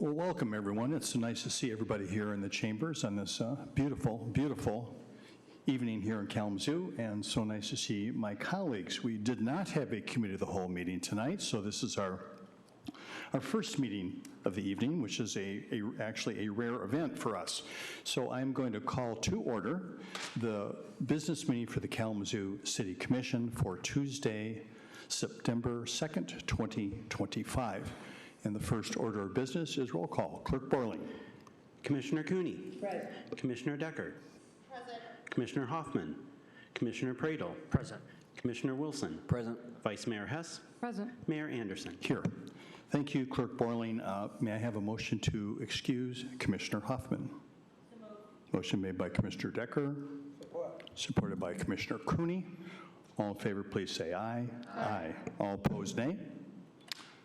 Well, welcome everyone. It's so nice to see everybody here in the chambers on this beautiful, beautiful evening here in Kalamazoo, and so nice to see my colleagues. We did not have a committee of the whole meeting tonight, so this is our first meeting of the evening, which is actually a rare event for us. So I'm going to call to order the business meeting for the Kalamazoo City Commission for Tuesday, September 2nd, 2025. And the first order of business is roll call. Clerk Borling. Commissioner Cooney. Present. Commissioner Decker. Present. Commissioner Hoffman. Commissioner Pradel. Present. Commissioner Wilson. Present. Vice Mayor Hess. Present. Mayor Anderson. Here. Thank you, Clerk Borling. May I have a motion to excuse Commissioner Hoffman? Motion made by Commissioner Decker. Supported by Commissioner Cooney. All in favor, please say aye. Aye. All opposed, nay.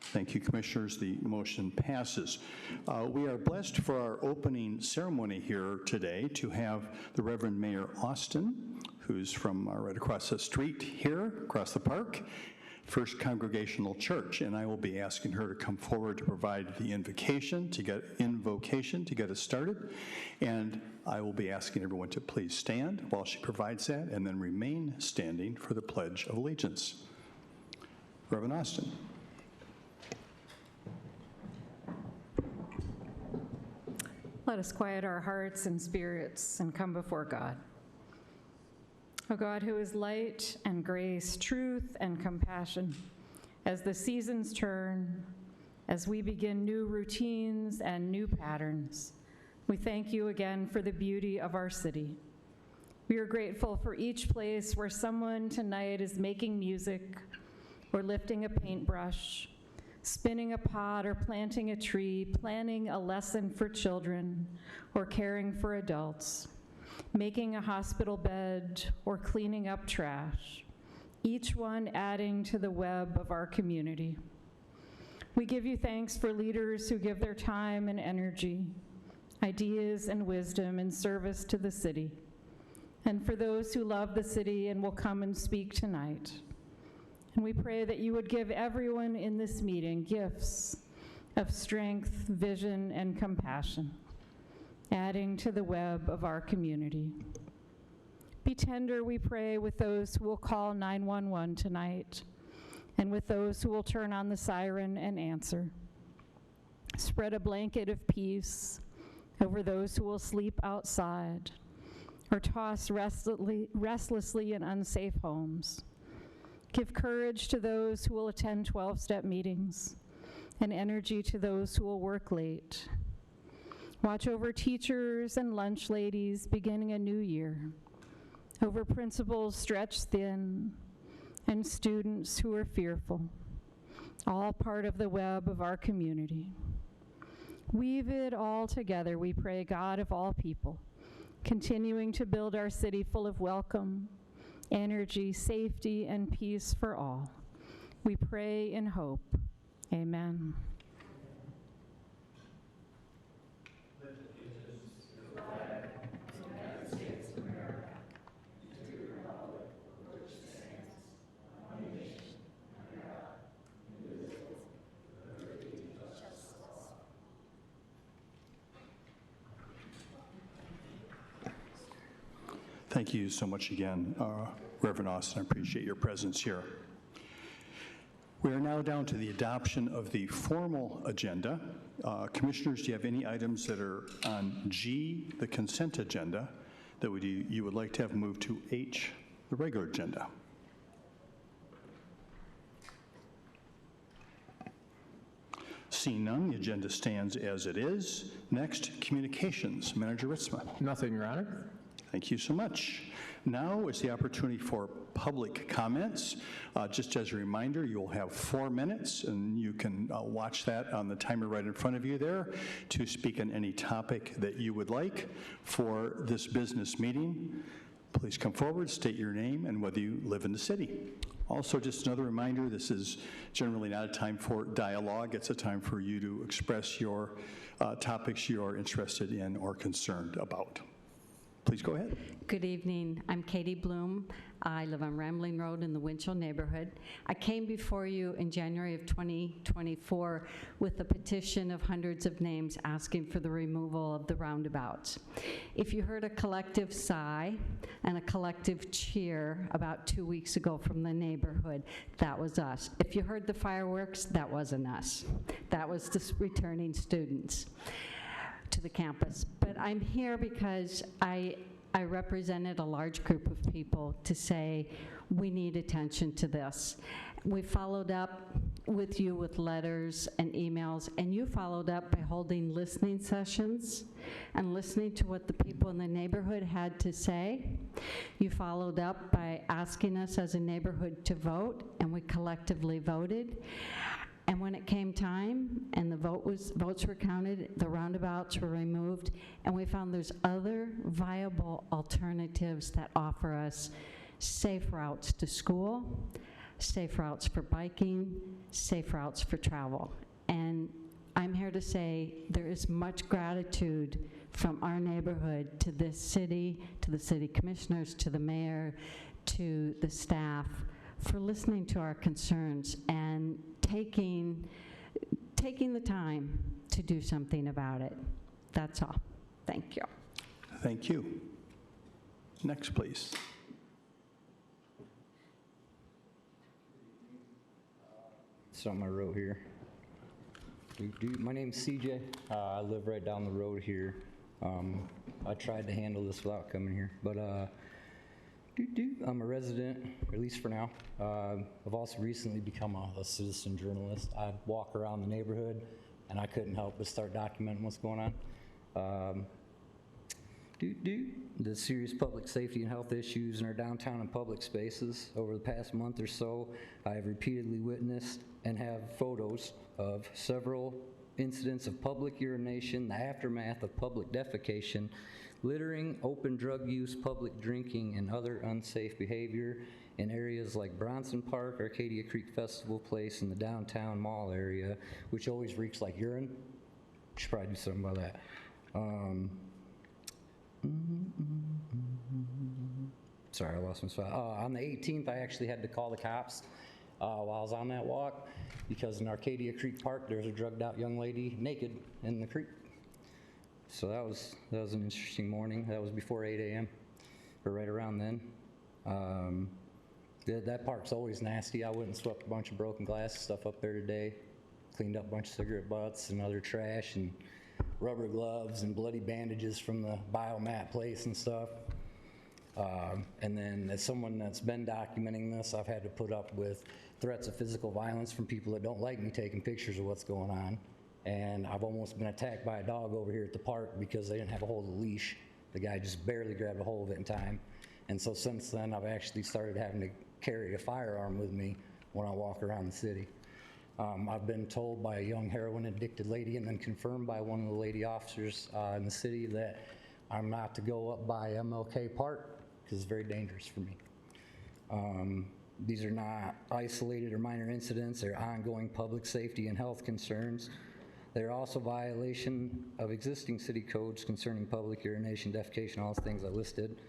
Thank you, Commissioners. The motion passes. We are blessed for our opening ceremony here today to have the Reverend Mayor Austin, who's from right across the street here, across the park, First Congregational Church, and I will be asking her to come forward to provide the invocation to get us started, and I will be asking everyone to please stand while she provides that, and then remain standing for the Pledge of Allegiance. Reverend Austin. Let us quiet our hearts and spirits and come before God. O God, who is light and grace, truth and compassion, as the seasons turn, as we begin new routines and new patterns, we thank you again for the beauty of our city. We are grateful for each place where someone tonight is making music or lifting a paintbrush, spinning a pot or planting a tree, planning a lesson for children or caring for adults, making a hospital bed or cleaning up trash, each one adding to the web of our community. We give you thanks for leaders who give their time and energy, ideas and wisdom in service to the city, and for those who love the city and will come and speak tonight. And we pray that you would give everyone in this meeting gifts of strength, vision, and compassion, adding to the web of our community. Be tender, we pray, with those who will call 911 tonight, and with those who will turn on the siren and answer. Spread a blanket of peace over those who will sleep outside or toss restlessly in unsafe homes. Give courage to those who will attend 12-step meetings and energy to those who will work late. Watch over teachers and lunch ladies beginning a new year, over principals stretched thin and students who are fearful, all part of the web of our community. Weave it all together, we pray, God of all people, continuing to build our city full of welcome, energy, safety, and peace for all. We pray in hope. Amen. Thank you so much again, Reverend Austin. I appreciate your presence here. We are now down to the adoption of the formal agenda. Commissioners, do you have any items that are on G, the consent agenda, that you would like to have moved to H, the regular agenda? Seeing none, the agenda stands as it is. Next, communications. Manager Ritzma. Nothing, Your Honor. Thank you so much. Now is the opportunity for public comments. Just as a reminder, you'll have 4 minutes, and you can watch that on the timer right in front of you there to speak on any topic that you would like for this business meeting. Please come forward, state your name, and whether you live in the city. Also, just another reminder, this is generally not a time for dialogue. It's a time for you to express your topics you are interested in or concerned about. Please go ahead. Good evening. I'm Katie Bloom. I live on Rambling Road in the Winchell neighborhood. I came before you in January of 2024 with a petition of hundreds of names asking for the removal of the roundabouts. If you heard a collective sigh and a collective cheer about 2 weeks ago from the neighborhood, that was us. If you heard the fireworks, that wasn't us. That was the returning students to the campus. But I'm here because I represented a large group of people to say we need attention to this. We followed up with you with letters and emails, and you followed up by holding listening sessions and listening to what the people in the neighborhood had to say. You followed up by asking us as a neighborhood to vote, and we collectively voted. And when it came time and the votes were counted, the roundabouts were removed, and we found there's other viable alternatives that offer us safe routes to school, safe routes for biking, safe routes for travel. And I'm here to say there is much gratitude from our neighborhood to this city, to the city commissioners, to the mayor, to the staff, for listening to our concerns and taking the time to do something about it. That's all. Thank you. Thank you. Next, please. Something I wrote here. My name's CJ. I live right down the road here. I tried to handle this without coming here, but I'm a resident, at least for now. I've also recently become a citizen journalist. I walk around the neighborhood, and I couldn't help but start documenting what's going on. The serious public safety and health issues in our downtown and public spaces. Over the past month or so, I have repeatedly witnessed and have photos of several incidents of public urination, the aftermath of public defecation, littering, open drug use, public drinking, and other unsafe behavior in areas like Bronson Park, Arcadia Creek Festival Place, and the downtown mall area, which always reeks like urine. Should probably do something about that. Sorry, I lost my spot. On the 18th, I actually had to call the cops while I was on that walk because in Arcadia Creek Park, there's a drugged out young lady naked in the creek. So that was an interesting morning. That was before 8 a.m. or right around then. That park's always nasty. I went and swept a bunch of broken glass stuff up there today, cleaned up a bunch of cigarette butts and other trash and rubber gloves and bloody bandages from the biomat place and stuff. And then as someone that's been documenting this, I've had to put up with threats of physical violence from people that don't like me taking pictures of what's going on. And I've almost been attacked by a dog over here at the park because they didn't have a hold of the leash. The guy just barely grabbed a hold of it in time. And so since then, I've actually started having to carry a firearm with me when I walk around the city. I've been told by a young heroin-addicted lady and then confirmed by one of the lady officers in the city that I'm not to go up by MLK Park because it's very dangerous for me. These are not isolated or minor incidents. They're ongoing public safety and health concerns. They're also violation of existing city codes concerning public urination, defecation, all those things I listed.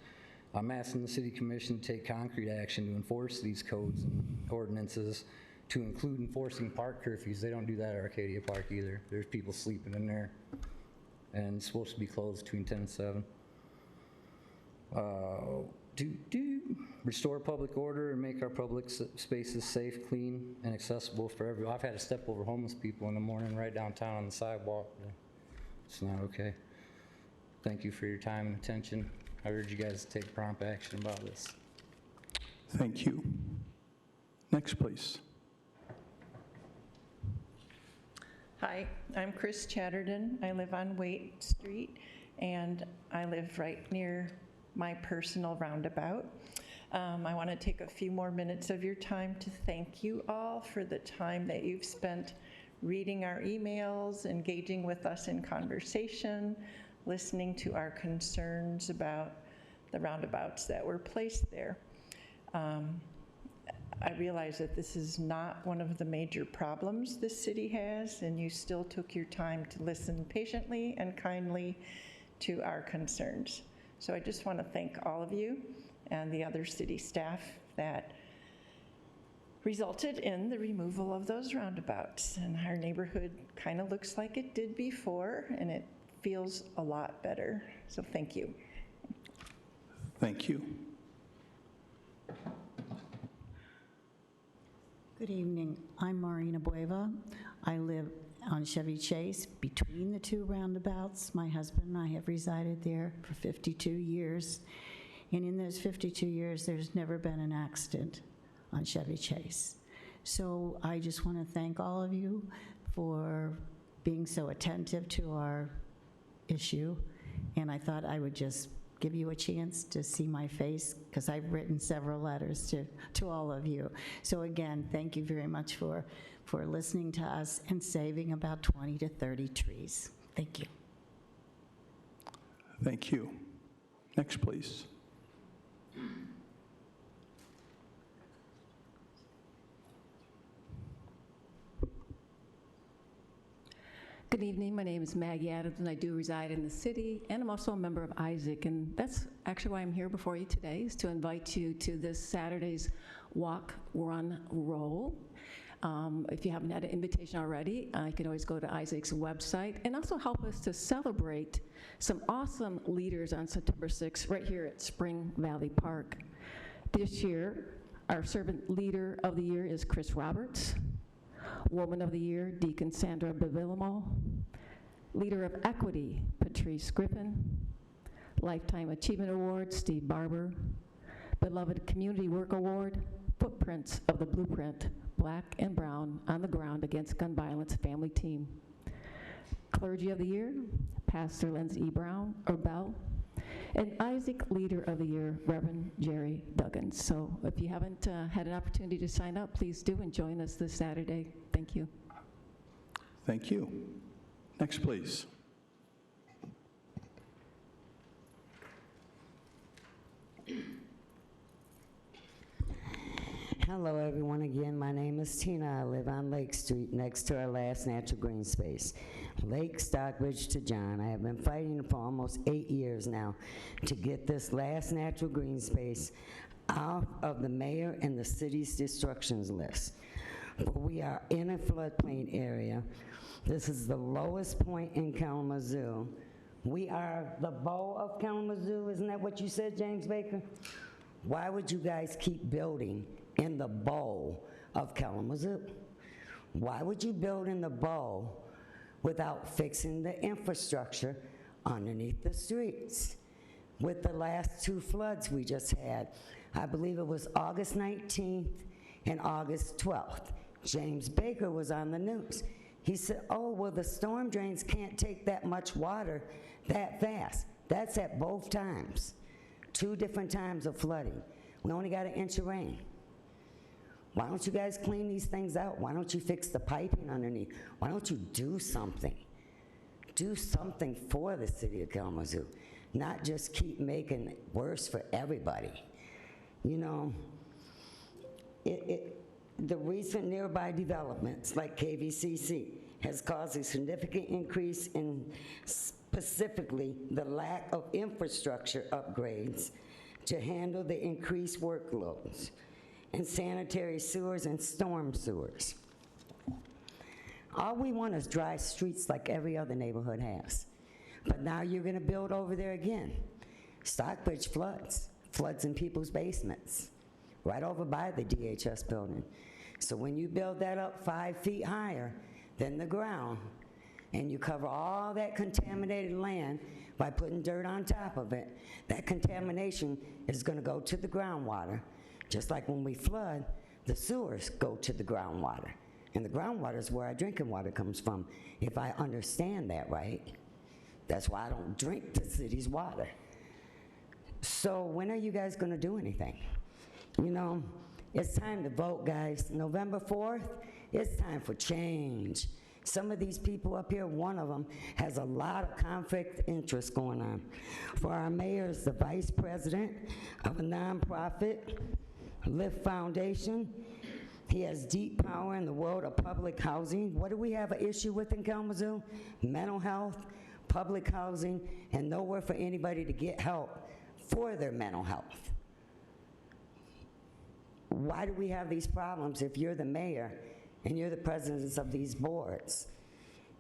I'm asking the City Commission to take concrete action to enforce these codes and ordinances, to include enforcing park curfews. They don't do that at Arcadia Park either. There's people sleeping in there, and it's supposed to be closed between 10 and 7. Restore public order and make our public spaces safe, clean, and accessible for everyone. I've had to step over homeless people in the morning right downtown on the sidewalk. It's not okay. Thank you for your time and attention. I urge you guys to take prompt action about this. Thank you. Next, please. Hi, I'm Chris Chatterton. I live on Waite Street, and I live right near my personal roundabout. I want to take a few more minutes of your time to thank you all for the time that you've spent reading our emails, engaging with us in conversation, listening to our concerns about the roundabouts that were placed there. I realize that this is not one of the major problems this city has, and you still took your time to listen patiently and kindly to our concerns. So I just want to thank all of you and the other city staff that resulted in the removal of those roundabouts. And our neighborhood kind of looks like it did before, and it feels a lot better. So thank you. Thank you. Good evening. I'm Maureen Abueva. I live on Chevy Chase between the two roundabouts. My husband and I have resided there for 52 years. And in those 52 years, there's never been an accident on Chevy Chase. So I just want to thank all of you for being so attentive to our issue. And I thought I would just give you a chance to see my face, because I've written several letters to all of you. So again, thank you very much for listening to us and saving about 20 to 30 trees. Thank you. Thank you. Next, please. Good evening. My name is Maggie Adams, and I do reside in the city, and I'm also a member of Isaac, and that's actually why I'm here before you today, is to invite you to this Saturday's Walk, Run, Roll. If you haven't had an invitation already, you can always go to Isaac's website, and also help us to celebrate some awesome leaders on September 6th right here at Spring Valley Park. This year, our servant leader of the year is Chris Roberts. Woman of the Year, Deacon Sandra Bevilmo. Leader of Equity, Patrice Griffin. Lifetime Achievement Award, Steve Barber. Beloved Community Work Award, Footprints of the Blueprint, Black and Brown on the Ground Against Gun Violence Family Team. Clergy of the Year, Pastor Lindsey E. Brown, or Bell. And Isaac Leader of the Year, Reverend Jerry Duggan. So if you haven't had an opportunity to sign up, please do, and join us this Saturday. Thank you. Thank you. Next, please. Hello, everyone. Again, my name is Tina. I live on Lake Street next to our last natural green space, Lake Stockbridge to John. I have been fighting for almost 8 years now to get this last natural green space out of the mayor and the city's destructions list. We are in a floodplain area. This is the lowest point in Kalamazoo. We are the bow of Kalamazoo. Isn't that what you said, James Baker? Why would you guys keep building in the bow of Kalamazoo? Why would you build in the bow without fixing the infrastructure underneath the streets? With the last 2 floods we just had, I believe it was August 19th and August 12th, James Baker was on the news. He said, oh, well, the storm drains can't take that much water that fast. That's at both times. 2 different times of flooding. We only got 1 inch of rain. Why don't you guys clean these things out? Why don't you fix the piping underneath? Why don't you do something? Do something for the city of Kalamazoo, not just keep making it worse for everybody. You know, the recent nearby developments like KVCC has caused a significant increase in specifically the lack of infrastructure upgrades to handle the increased workloads in sanitary sewers and storm sewers. All we want is dry streets like every other neighborhood has. But now you're gonna build over there again. Stockbridge floods in people's basements, right over by the DHS building. So when you build that up 5 feet higher than the ground, and you cover all that contaminated land by putting dirt on top of it, that contamination is gonna go to the groundwater. Just like when we flood, the sewers go to the groundwater. And the groundwater is where our drinking water comes from, if I understand that right. That's why I don't drink the city's water. So when are you guys gonna do anything? You know, it's time to vote, guys. November 4th, it's time for change. Some of these people up here, one of them has a lot of conflict of interest going on. For our mayor is the vice president of a nonprofit, Lift Foundation. He has deep power in the world of public housing. What do we have an issue with in Kalamazoo? Mental health, public housing, and nowhere for anybody to get help for their mental health. Why do we have these problems if you're the mayor and you're the presidents of these boards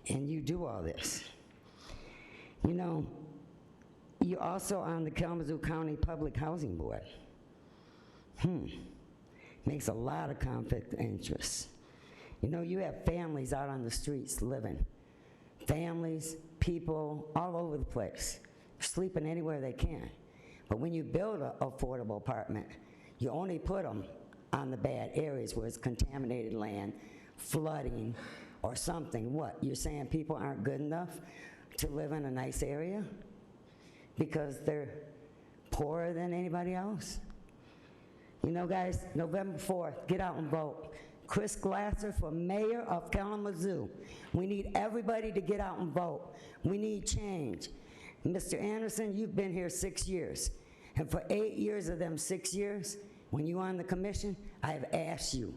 and you do all this? You know, you're also on the Kalamazoo County Public Housing Board. Makes a lot of conflict of interest. You know, you have families out on the streets living. Families, people, all over the place, sleeping anywhere they can. But when you build an affordable apartment, you only put them on the bad areas where it's contaminated land, flooding, or something. What, you're saying people aren't good enough to live in a nice area because they're poorer than anybody else? You know, guys, November 4th, get out and vote. Chris Glasser for mayor of Kalamazoo. We need everybody to get out and vote. We need change. Mr. Anderson, you've been here 6 years. And for 8 years of them 6 years, when you were on the commission, I have asked you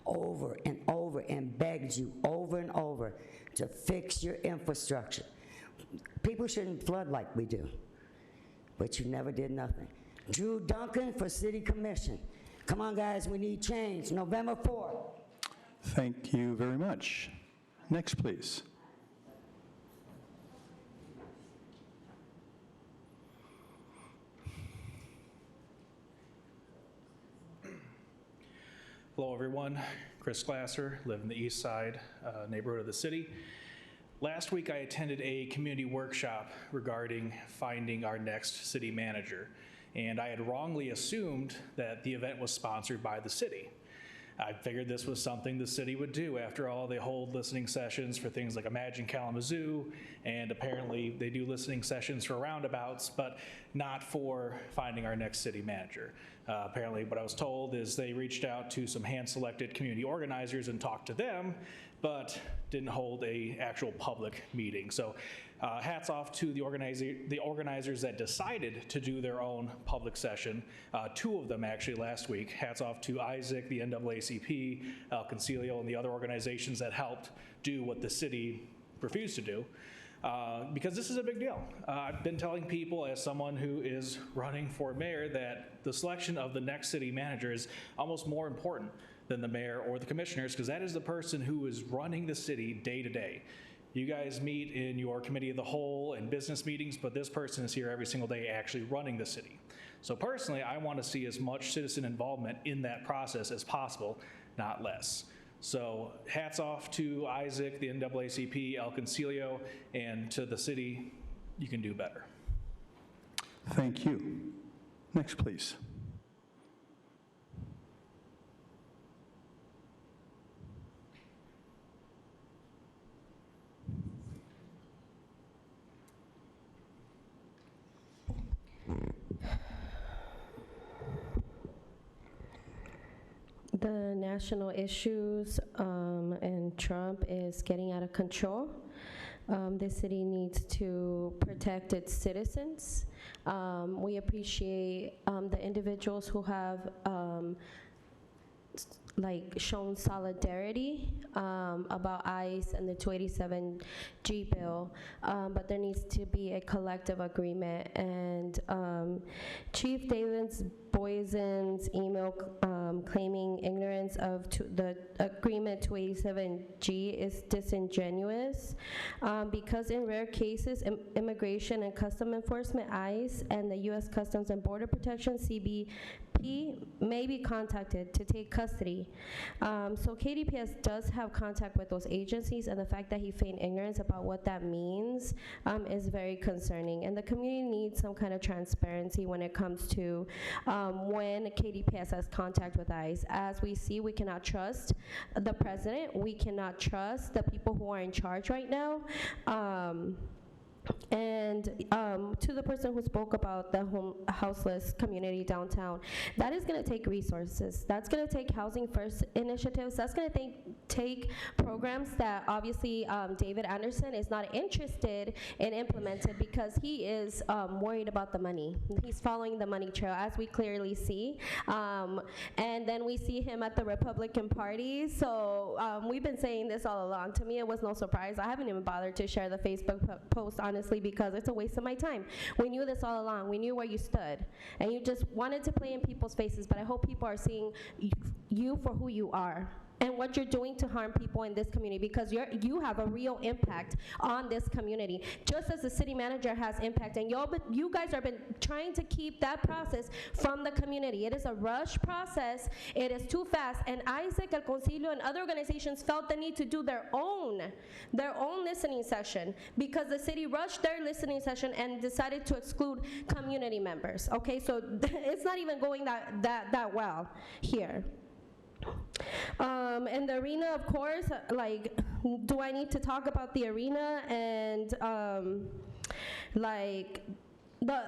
over and over and begged you over and over to fix your infrastructure. People shouldn't flood like we do, but you never did nothing. Drew Duncan for City Commission. Come on, guys, we need change. November 4th. Thank you very much. Next, please. Hello, everyone. Chris Glasser, live in the east side neighborhood of the city. Last week, I attended a community workshop regarding finding our next city manager, and I had wrongly assumed that the event was sponsored by the city. I figured this was something the city would do. After all, they hold listening sessions for things like Imagine Kalamazoo, and apparently they do listening sessions for roundabouts, but not for finding our next city manager. Apparently what I was told is they reached out to some hand-selected community organizers and talked to them, but didn't hold a actual public meeting. So hats off to the organizers that decided to do their own public session. 2 of them actually last week. Hats off to Isaac, the NAACP, El Concilio, and the other organizations that helped do what the city refused to do. Because this is a big deal. I've been telling people, as someone who is running for mayor, that the selection of the next city manager is almost more important than the mayor or the commissioners, because that is the person who is running the city day to day. You guys meet in your committee of the whole and business meetings, but this person is here every single day actually running the city. So personally, I want to see as much citizen involvement in that process as possible, not less. So hats off to Isaac, the NAACP, El Concilio, and to the city. You can do better. Thank you. Next, please. The national issues and Trump is getting out of control. The city needs to protect its citizens. We appreciate the individuals who have shown solidarity about ICE and the 287G bill, but there needs to be a collective agreement. And Chief Davis Boysen's email claiming ignorance of the agreement 287G is disingenuous, because in rare cases, Immigration and Custom Enforcement, ICE, and the U.S. Customs and Border Protection, CBP, may be contacted to take custody. So KDPS does have contact with those agencies, and the fact that he feigned ignorance about what that means is very concerning. And the community needs some kind of transparency when it comes to when KDPS has contact with ICE. As we see, we cannot trust the president. We cannot trust the people who are in charge right now. And to the person who spoke about the houseless community downtown, that is going to take resources. That's going to take Housing First initiatives. That's going to take programs that obviously David Anderson is not interested in implemented because he is worried about the money. He's following the money trail, as we clearly see. And then we see him at the Republican Party. So we've been saying this all along. To me, it was no surprise. I haven't even bothered to share the Facebook post, honestly, because it's a waste of my time. We knew this all along. We knew where you stood. And you just wanted to play in people's faces, but I hope people are seeing you for who you are and what you're doing to harm people in this community, because you have a real impact on this community, just as the city manager has impact. And you guys have been trying to keep that process from the community. It is a rush process. It is too fast. And Isaac, El Concilio, and other organizations felt the need to do their own listening session because the city rushed their listening session and decided to exclude community members. Okay, so it's not even going that well here. And the arena, of course, like, do I need to talk about the arena and like the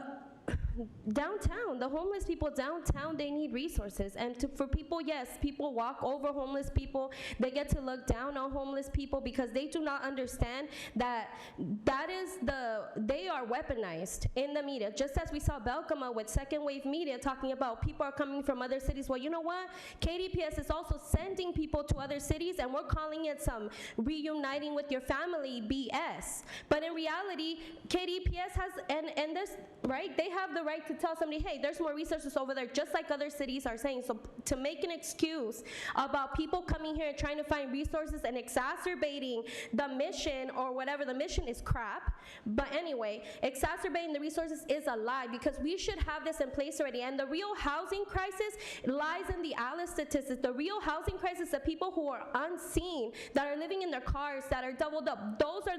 downtown, the homeless people downtown, they need resources. And for people, yes, people walk over homeless people. They get to look down on homeless people because they do not understand that they are weaponized in the media. Just as we saw Belkama with second wave media talking about people are coming from other cities. Well, you know what? KDPS is also sending people to other cities, and we're calling it some reuniting with your family BS. But in reality, KDPS has, and this, right, they have the right to tell somebody, hey, there's more resources over there, just like other cities are saying. So to make an excuse about people coming here and trying to find resources and exacerbating the mission or whatever, the mission is crap. But anyway, exacerbating the resources is a lie, because we should have this in place already. And the real housing crisis lies in the ALICE statistics. The real housing crisis of people who are unseen, that are living in their cars, that are doubled up. Those are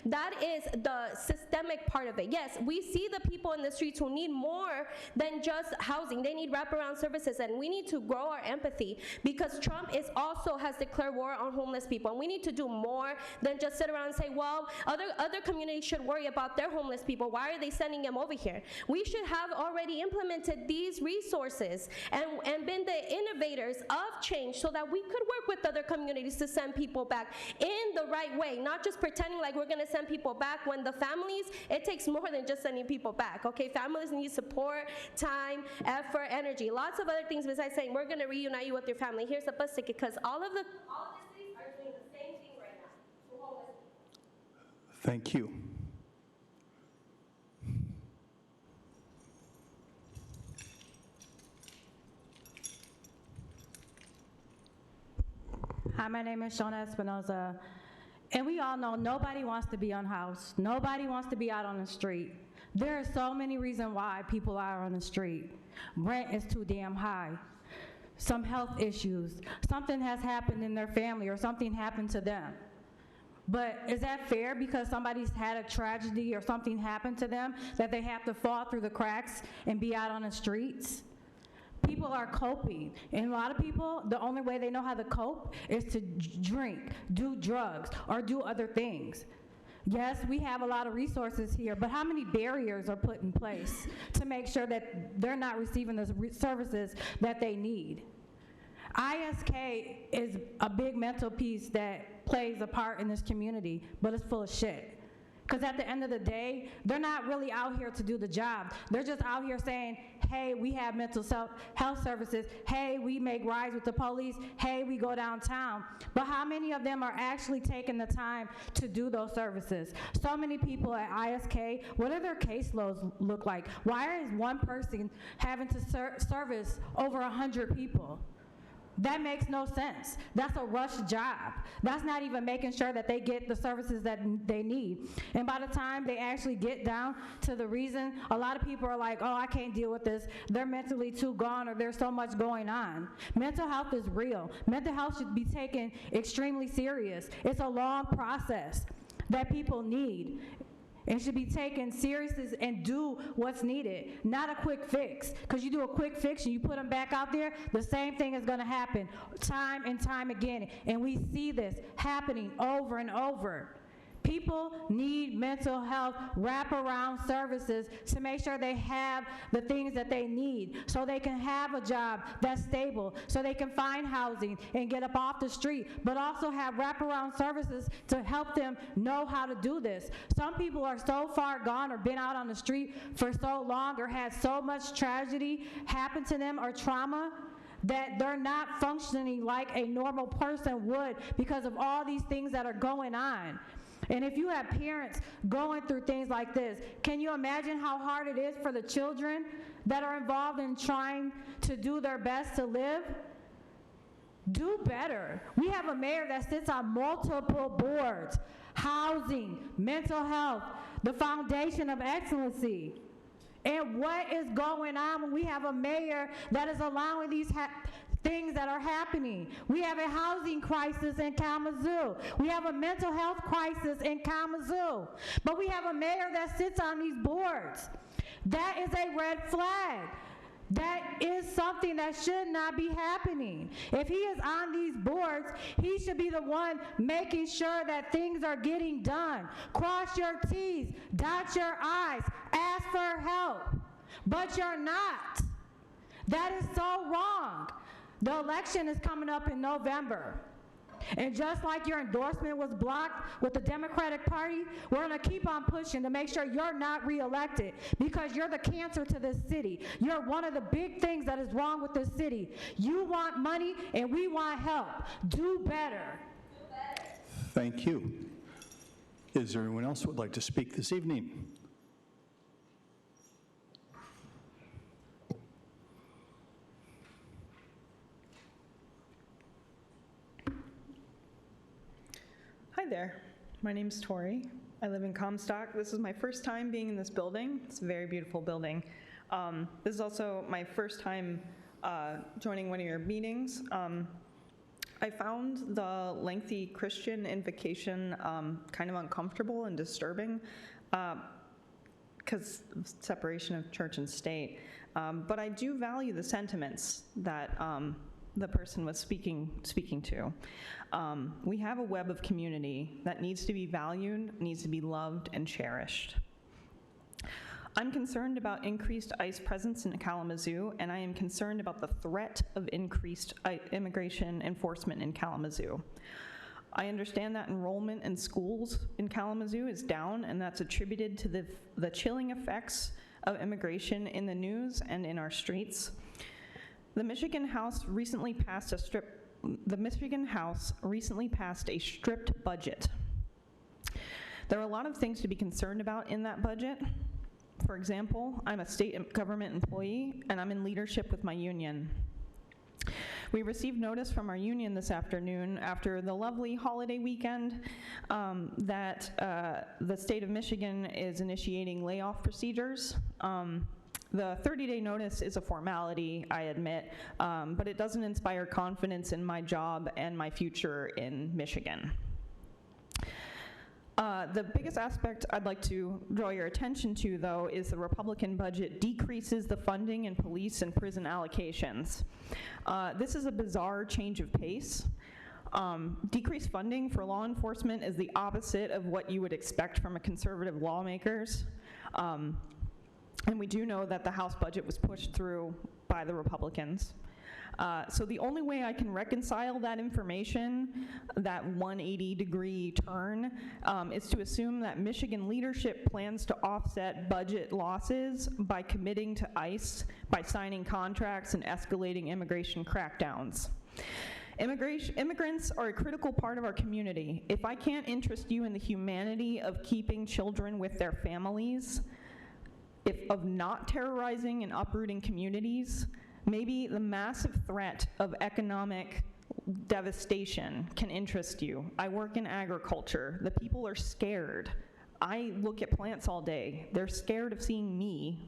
that is the systemic part of it. Yes, we see the people in the streets who need more than just housing. They need wraparound services, and we need to grow our empathy, because Trump has declared war on homeless people, and we need to do more than just sit around and say, well, other communities should worry about their homeless people. Why are they sending them over here? We should have already implemented these resources and been the innovators of change so that we could work with other communities to send people back in the right way, not just pretending like we're going to send people back when the families, it takes more than just sending people back, okay? Families need support, time, effort, energy, lots of other things besides saying we're going to reunite you with your family. Here's a bus ticket, because all of these cities are doing the same thing right now to homeless people. Thank you. Hi, my name is Shona Espinoza, and we all know nobody wants to be unhoused. Nobody wants to be out on the street. There are so many reasons why people are on the street. Rent is too damn high. Some health issues. Something has happened in their family, or something happened to them. But is that fair because somebody's had a tragedy or something happened to them that they have to fall through the cracks and be out on the streets? People are coping, and a lot of people, the only way they know how to cope is to drink, do drugs, or do other things. Yes, we have a lot of resources here, but how many barriers are put in place to make sure that they're not receiving the services that they need? ISK is a big mental piece that plays a part in this community, but it's full of shit. Because at the end of the day, they're not really out here to do the job. They're just out here saying, hey, we have mental health services. Hey, we make rides with the police. Hey, we go downtown. But how many of them are actually taking the time to do those services? So many people at ISK, what do their caseloads look like? Why is one person having to service over 100 people? That makes no sense. That's a rush job. That's not even making sure that they get the services that they need. And by the time they actually get down to the reason, a lot of people are like, oh, I can't deal with this. They're mentally too gone, or there's so much going on. Mental health is real. Mental health should be taken extremely serious. It's a long process that people need. It should be taken seriously and do what's needed, not a quick fix. Because you do a quick fix and you put them back out there, the same thing is going to happen time and time again. And we see this happening over and over. People need mental health wraparound services to make sure they have the things that they need so they can have a job that's stable, so they can find housing and get up off the street, but also have wraparound services to help them know how to do this. Some people are so far gone or been out on the street for so long or had so much tragedy happen to them or trauma that they're not functioning like a normal person would because of all these things that are going on. And if you have parents going through things like this, can you imagine how hard it is for the children that are involved in trying to do their best to live? Do better. We have a mayor that sits on multiple boards: housing, mental health, the Foundation of Excellency. And what is going on when we have a mayor that is allowing these things that are happening? We have a housing crisis in Kalamazoo. We have a mental health crisis in Kalamazoo. But we have a mayor that sits on these boards. That is a red flag. That is something that should not be happening. If he is on these boards, he should be the one making sure that things are getting done. Cross your T's, dot your I's, ask for help. But you're not. That is so wrong. The election is coming up in November. And just like your endorsement was blocked with the Democratic Party, we're going to keep on pushing to make sure you're not reelected, because you're the cancer to this city. You're one of the big things that is wrong with this city. You want money and we want help. Do better. Thank you. Is there anyone else who would like to speak this evening? Hi there, my name's Tori. I live in Comstock. This is my first time being in this building. It's a very beautiful building. This is also my first time joining one of your meetings. I found the lengthy Christian invocation kind of uncomfortable and disturbing because of separation of church and state. But I do value the sentiments that the person was speaking to. We have a web of community that needs to be valued, needs to be loved and cherished. I'm concerned about increased ICE presence in Kalamazoo, and I am concerned about the threat of increased immigration enforcement in Kalamazoo. I understand that enrollment in schools in Kalamazoo is down, and that's attributed to the chilling effects of immigration in the news and in our streets. The Michigan House recently passed a stripped budget. There are a lot of things to be concerned about in that budget. For example, I'm a state government employee and I'm in leadership with my union. We received notice from our union this afternoon after the lovely holiday weekend that the state of Michigan is initiating layoff procedures. The 30-day notice is a formality, I admit, but it doesn't inspire confidence in my job and my future in Michigan. The biggest aspect I'd like to draw your attention to, though, is the Republican budget decreases the funding in police and prison allocations. This is a bizarre change of pace. Decreased funding for law enforcement is the opposite of what you would expect from a conservative lawmakers. And we do know that the House budget was pushed through by the Republicans. So the only way I can reconcile that information, that 180-degree turn, is to assume that Michigan leadership plans to offset budget losses by committing to ICE, by signing contracts and escalating immigration crackdowns. Immigrants are a critical part of our community. If I can't interest you in the humanity of keeping children with their families, of not terrorizing and uprooting communities, maybe the massive threat of economic devastation can interest you. I work in agriculture. The people are scared. I look at plants all day. They're scared of seeing me,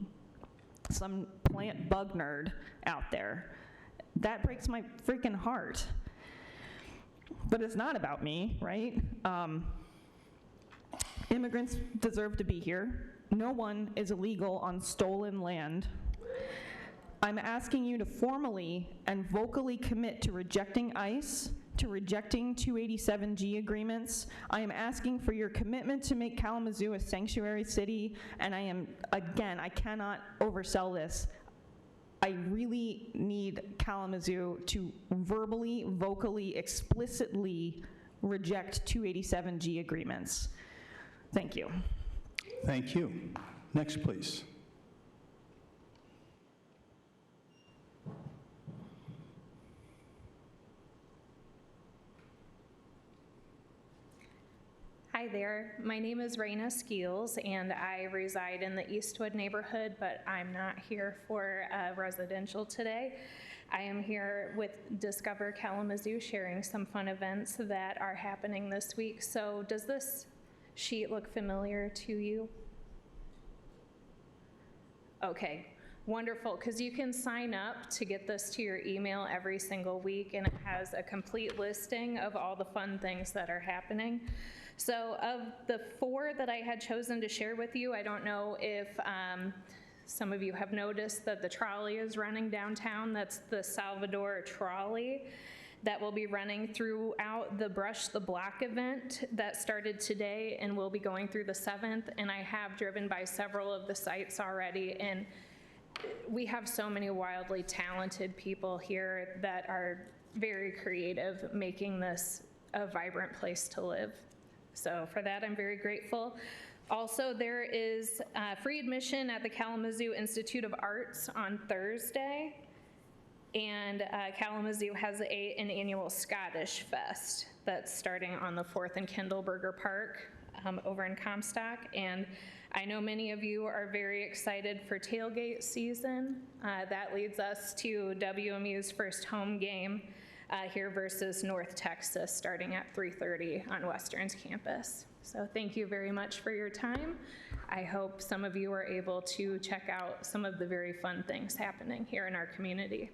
some plant bug nerd out there. That breaks my freaking heart. But it's not about me, right? Immigrants deserve to be here. No one is illegal on stolen land. I'm asking you to formally and vocally commit to rejecting ICE, to rejecting 287G agreements. I am asking for your commitment to make Kalamazoo a sanctuary city, and I cannot oversell this. I really need Kalamazoo to verbally, vocally, explicitly reject 287G agreements. Thank you. Thank you. Next, please. Hi there, my name is Raina Skeels and I reside in the Eastwood neighborhood, but I'm not here for residential today. I am here with Discover Kalamazoo sharing some fun events that are happening this week. So does this sheet look familiar to you? Okay, wonderful, because you can sign up to get this to your email every single week, and it has a complete listing of all the fun things that are happening. So of the 4 that I had chosen to share with you, I don't know if some of you have noticed that the trolley is running downtown. That's the Salvador trolley that will be running throughout the Brush the Block event that started today and will be going through the 7th. And I have driven by several of the sites already, and we have so many wildly talented people here that are very creative, making this a vibrant place to live. So for that, I'm very grateful. Also, there is free admission at the Kalamazoo Institute of Arts on Thursday. And Kalamazoo has an annual Scottish Fest that's starting on the 4th and Kindleberger Park over in Comstock. And I know many of you are very excited for tailgate season. That leads us to WMU's first home game here versus North Texas, starting at 3:30 on Western's campus. So thank you very much for your time. I hope some of you are able to check out some of the very fun things happening here in our community.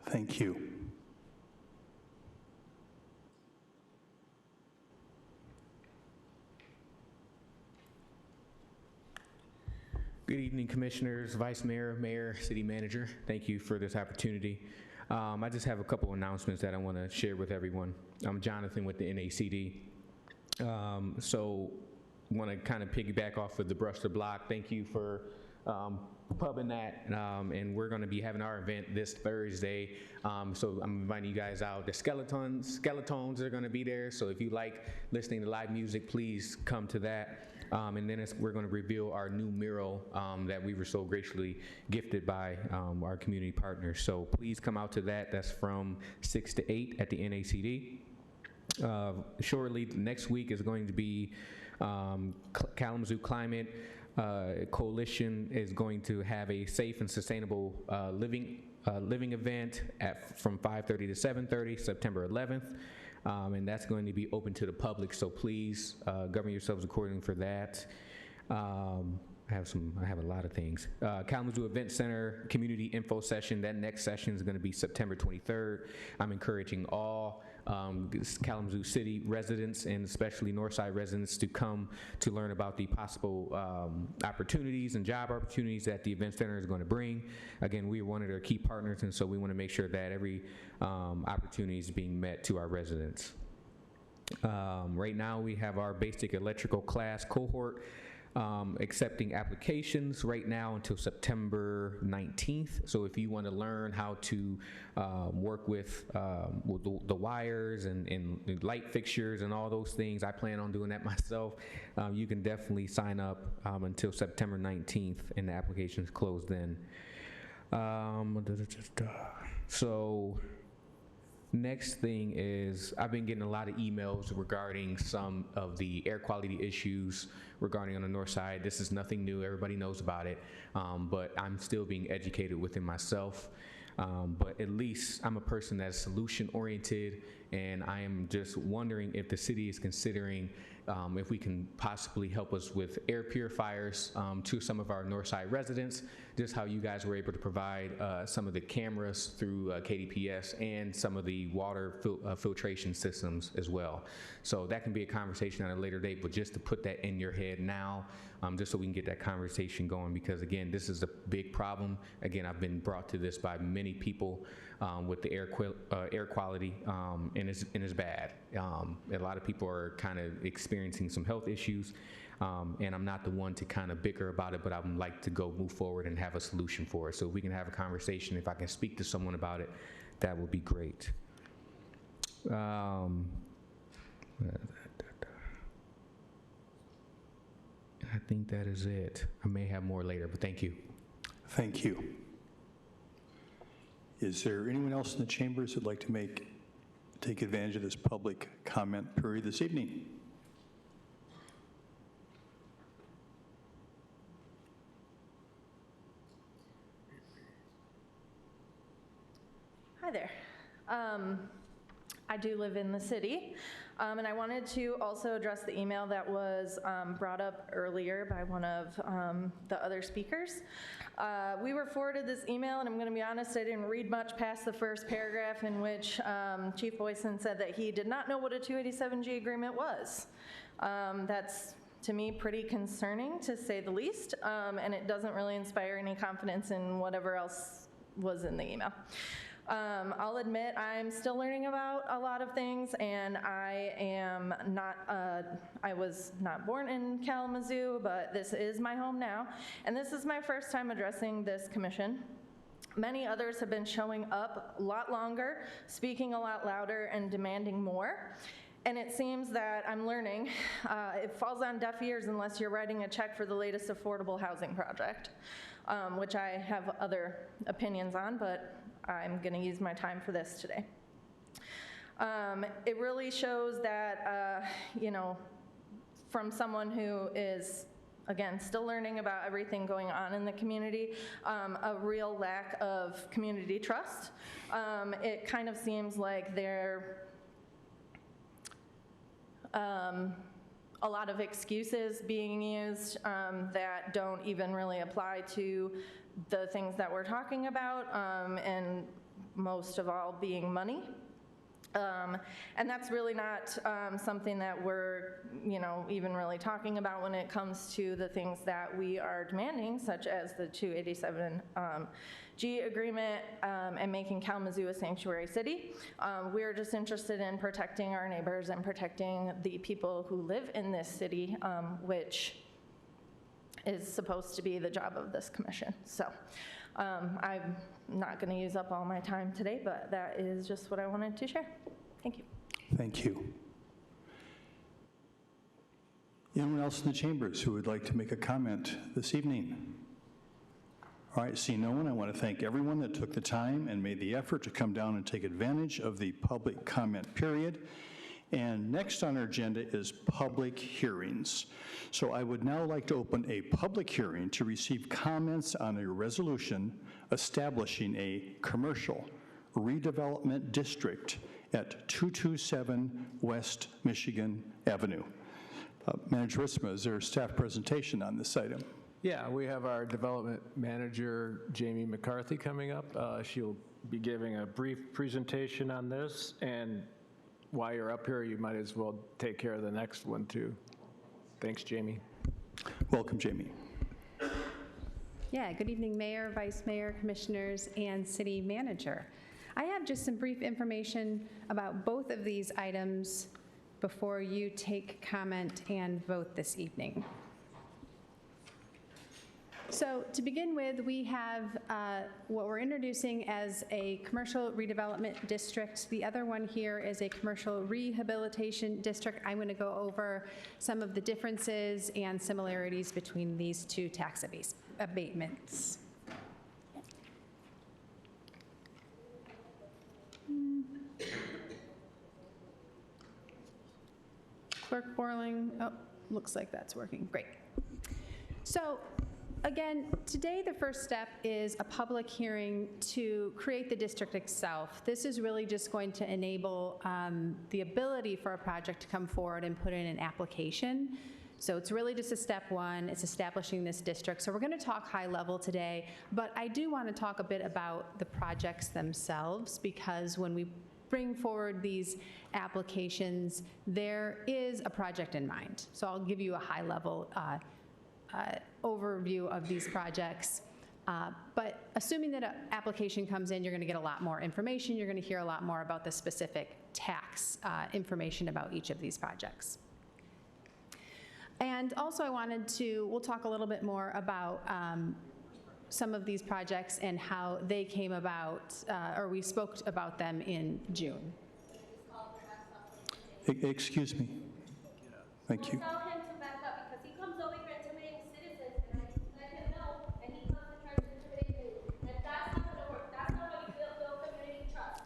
Thank you. Good evening, Commissioners, Vice Mayor, Mayor, City Manager. Thank you for this opportunity. I just have a couple announcements that I want to share with everyone. I'm Jonathan with the NACD. So want to kind of piggyback off of the Brush the Block. Thank you for pubbing that, and we're going to be having our event this Thursday. So I'm inviting you guys out. The Skeletons are going to be there, so if you like listening to live music, please come to that. And then we're going to reveal our new mural that we were so graciously gifted by our community partners. So please come out to that. That's from 6 to 8 at the NACD. Shortly, next week is going to be Kalamazoo Climate Coalition is going to have a safe and sustainable living event from 5:30 to 7:30, September 11th. And that's going to be open to the public, so please govern yourselves accordingly for that. I have a lot of things. Kalamazoo Event Center Community Info Session, that next session is going to be September 23rd. I'm encouraging all Kalamazoo City residents and especially Northside residents to come to learn about the possible opportunities and job opportunities that the event center is going to bring. Again, we are one of their key partners, and so we want to make sure that every opportunity is being met to our residents. Right now we have our basic electrical class cohort accepting applications right now until September 19th. So if you want to learn how to work with the wires and light fixtures and all those things, I plan on doing that myself. You can definitely sign up until September 19th, and the applications close then. So next thing is, I've been getting a lot of emails regarding some of the air quality issues regarding on the north side. This is nothing new, everybody knows about it, but I'm still being educated within myself. But at least I'm a person that's solution oriented, and I am just wondering if the city is considering if we can possibly help us with air purifiers to some of our Northside residents, just how you guys were able to provide some of the cameras through KDPS and some of the water filtration systems as well. So that can be a conversation at a later date, but just to put that in your head now, just so we can get that conversation going, because again, this is a big problem. Again, I've been brought to this by many people with the air quality, and it's bad. A lot of people are kind of experiencing some health issues, and I'm not the one to kind of bicker about it, but I would like to go move forward and have a solution for it. So if we can have a conversation, if I can speak to someone about it, that would be great. I think that is it. I may have more later, but thank you. Thank you. Is there anyone else in the chambers who'd like to take advantage of this public comment period this evening? Hi there. I do live in the city, and I wanted to also address the email that was brought up earlier by one of the other speakers. We were forwarded this email, and I'm going to be honest, I didn't read much past the first paragraph, in which Chief Boyson said that he did not know what a 287G agreement was. That's, to me, pretty concerning, to say the least, and it doesn't really inspire any confidence in whatever else was in the email. I'll admit I'm still learning about a lot of things, and I was not born in Kalamazoo, but this is my home now, and this is my first time addressing this commission. Many others have been showing up a lot longer, speaking a lot louder, and demanding more. And it seems that I'm learning it falls on deaf ears unless you're writing a check for the latest affordable housing project, which I have other opinions on, but I'm going to use my time for this today. It really shows that, from someone who is, again, still learning about everything going on in the community, a real lack of community trust. It kind of seems like there a lot of excuses being used that don't even really apply to the things that we're talking about, and most of all being money. And that's really not something that we're, even really talking about when it comes to the things that we are demanding, such as the 287G agreement and making Kalamazoo a sanctuary city. We're just interested in protecting our neighbors and protecting the people who live in this city, which is supposed to be the job of this commission. So I'm not going to use up all my time today, but that is just what I wanted to share. Thank you. Thank you. Anyone else in the chambers who would like to make a comment this evening? All right, seeing no one, I want to thank everyone that took the time and made the effort to come down and take advantage of the public comment period. And next on our agenda is public hearings. So I would now like to open a public hearing to receive comments on a resolution establishing a commercial redevelopment district at 227 West Michigan Avenue. Manager Risma, is there a staff presentation on this item? Yeah, we have our development manager, Jamie McCarthy, coming up. She'll be giving a brief presentation on this, and while you're up here, you might as well take care of the next one, too. Thanks, Jamie. Welcome, Jamie. Yeah, good evening, Mayor, Vice Mayor, Commissioners, and City Manager. I have just some brief information about both of these items before you take comment and vote this evening. So to begin with, we have what we're introducing as a commercial redevelopment district. The other one here is a commercial rehabilitation district. I'm going to go over some of the differences and similarities between these two tax abatements. Clerk Borling, oh, looks like that's working, great. So again, today the first step is a public hearing to create the district itself. This is really just going to enable the ability for a project to come forward and put in an application. So it's really just a step one, it's establishing this district. So we're going to talk high level today, but I do want to talk a bit about the projects themselves, because when we bring forward these applications, there is a project in mind. So I'll give you a high level overview of these projects. But assuming that an application comes in, you're going to get a lot more information. You're going to hear a lot more about the specific tax information about each of these projects. And also we'll talk a little bit more about some of these projects and how they came about, or we spoke about them in June. Excuse me. Thank you. Tell him to back up because he comes over here intimidating citizens, and I let him know, and he comes and tries to intimidate me. And that's not gonna work. That's not how you build community trust.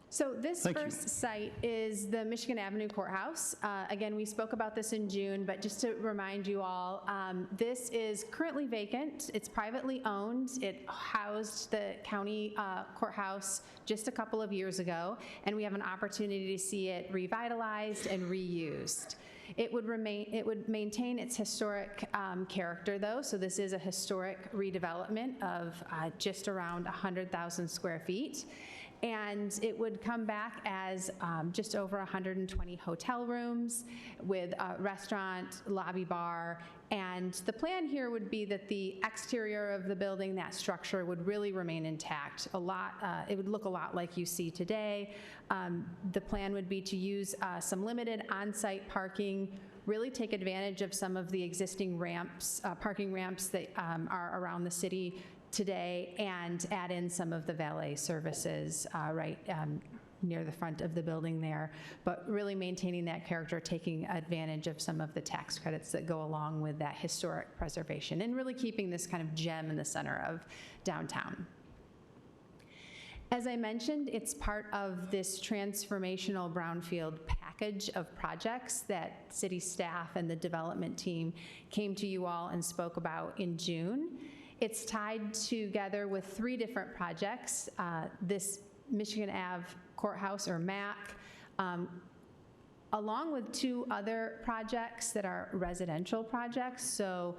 So this Thank you. first site is the Michigan Avenue Courthouse. Again, we spoke about this in June, but just to remind you all, this is currently vacant. It's privately owned. It housed the county courthouse just a couple of years ago, and we have an opportunity to see it revitalized and reused. It would maintain its historic character, though. So this is a historic redevelopment of just around 100,000 square feet. And it would come back as just over 120 hotel rooms with a restaurant, lobby bar, and the plan here would be that the exterior of the building, that structure, would really remain intact. It would look a lot like you see today. The plan would be to use some limited on-site parking, really take advantage of some of the existing ramps, parking ramps that are around the city today, and add in some of the valet services right near the front of the building there, but really maintaining that character, taking advantage of some of the tax credits that go along with that historic preservation, and really keeping this kind of gem in the center of downtown. As I mentioned, it's part of this transformational brownfield package of projects that city staff and the development team came to you all and spoke about in June. It's tied together with 3 different projects. This Michigan Ave Courthouse, or MAC, along with 2 other projects that are residential projects. So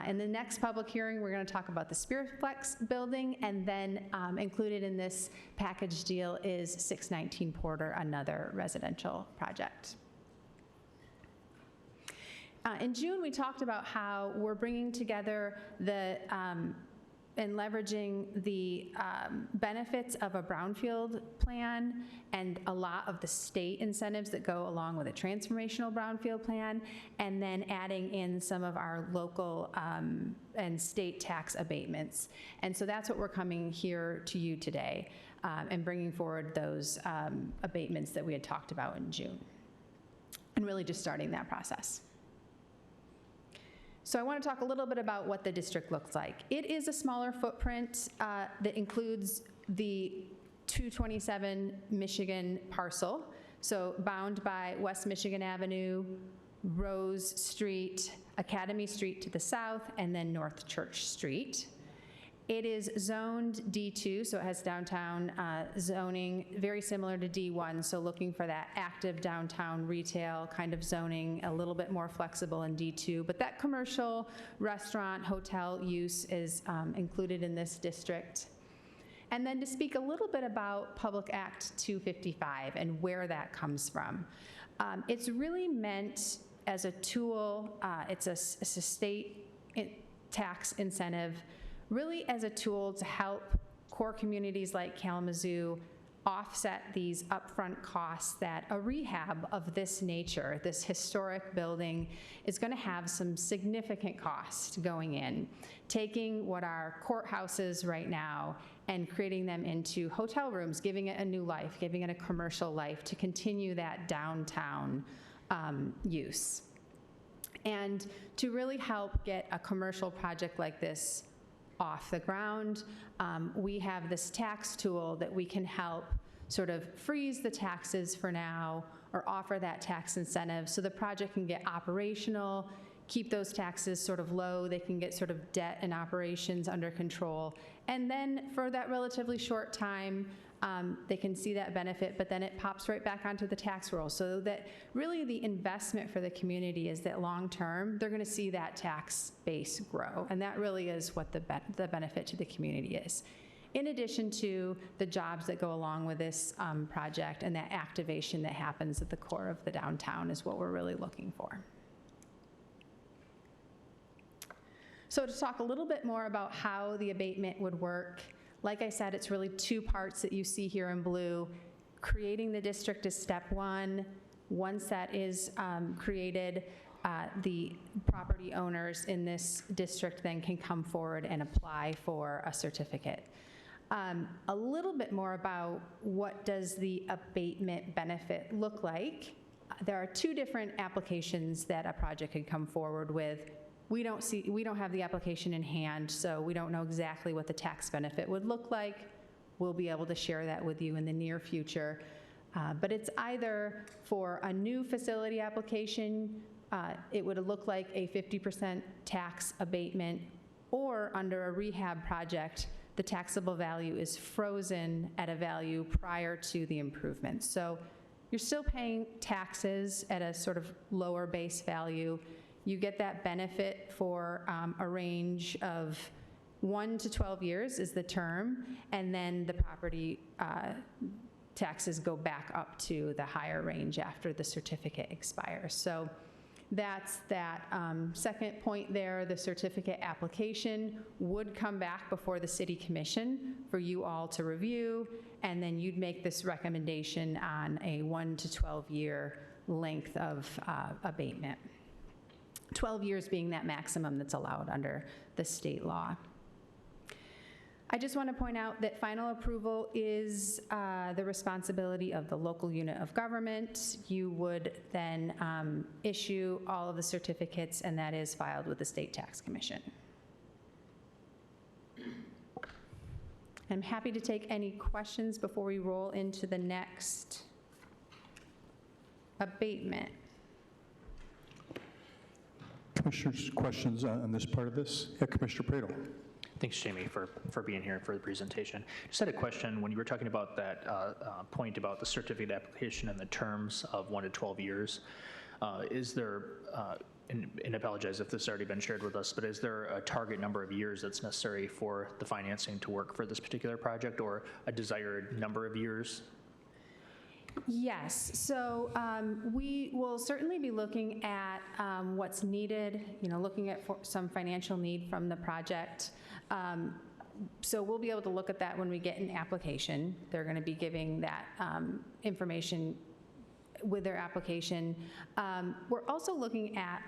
in the next public hearing, we're going to talk about the Spiritflex building, and then included in this package deal is 619 Porter, another residential project. In June, we talked about how we're bringing together and leveraging the benefits of a brownfield plan and a lot of the state incentives that go along with a transformational brownfield plan, and then adding in some of our local and state tax abatements. And so that's what we're coming here to you today, and bringing forward those abatements that we had talked about in June, and really just starting that process. So I want to talk a little bit about what the district looks like. It is a smaller footprint that includes the 227 Michigan parcel, so bound by West Michigan Avenue, Rose Street, Academy Street to the south, and then North Church Street. It is zoned D2, so it has downtown zoning, very similar to D1, so looking for that active downtown retail kind of zoning, a little bit more flexible in D2, but that commercial, restaurant, hotel use is included in this district. And then to speak a little bit about Public Act 255 and where that comes from. It's really meant as a tool, it's a state tax incentive, really as a tool to help core communities like Kalamazoo offset these upfront costs that a rehab of this nature, this historic building, is going to have some significant costs going in. Taking what are courthouses right now and creating them into hotel rooms, giving it a new life, giving it a commercial life to continue that downtown use. And to really help get a commercial project like this off the ground, we have this tax tool that we can help sort of freeze the taxes for now, or offer that tax incentive so the project can get operational, keep those taxes sort of low, they can get sort of debt and operations under control, and then for that relatively short time, they can see that benefit, but then it pops right back onto the tax roll, so that really the investment for the community is that long term, they're going to see that tax base grow, and that really is what the benefit to the community is. In addition to the jobs that go along with this project, and that activation that happens at the core of the downtown is what we're really looking for. So to talk a little bit more about how the abatement would work, like I said, it's really two parts that you see here in blue. Creating the district is step one. Once that is created, the property owners in this district then can come forward and apply for a certificate. A little bit more about what does the abatement benefit look like. There are two different applications that a project could come forward with. We don't have the application in hand, so we don't know exactly what the tax benefit would look like. We'll be able to share that with you in the near future. But it's either for a new facility application, it would look like a 50% tax abatement, or under a rehab project, the taxable value is frozen at a value prior to the improvement. So you're still paying taxes at a sort of lower base value. You get that benefit for a range of 1 to 12 years is the term, and then the property taxes go back up to the higher range after the certificate expires. So that's that second point there. The certificate application would come back before the City Commission for you all to review, and then you'd make this recommendation on a 1 to 12 year length of abatement. 12 years being that maximum that's allowed under the state law. I just want to point out that final approval is the responsibility of the local unit of government. You would then issue all of the certificates, and that is filed with the State Tax Commission. I'm happy to take any questions before we roll into the next abatement. Commissioners, questions on this part of this? Yeah, Commissioner Pradel. Thanks, Jamie, for being here for the presentation. Just had a question. When you were talking about that point about the certificate application and the terms of 1 to 12 years, is there, and I apologize if this has already been shared with us, but is there a target number of years that's necessary for the financing to work for this particular project, or a desired number of years? Yes, so we will certainly be looking at what's needed, looking at some financial need from the project. So we'll be able to look at that when we get an application. They're going to be giving that information with their application. We're also looking at,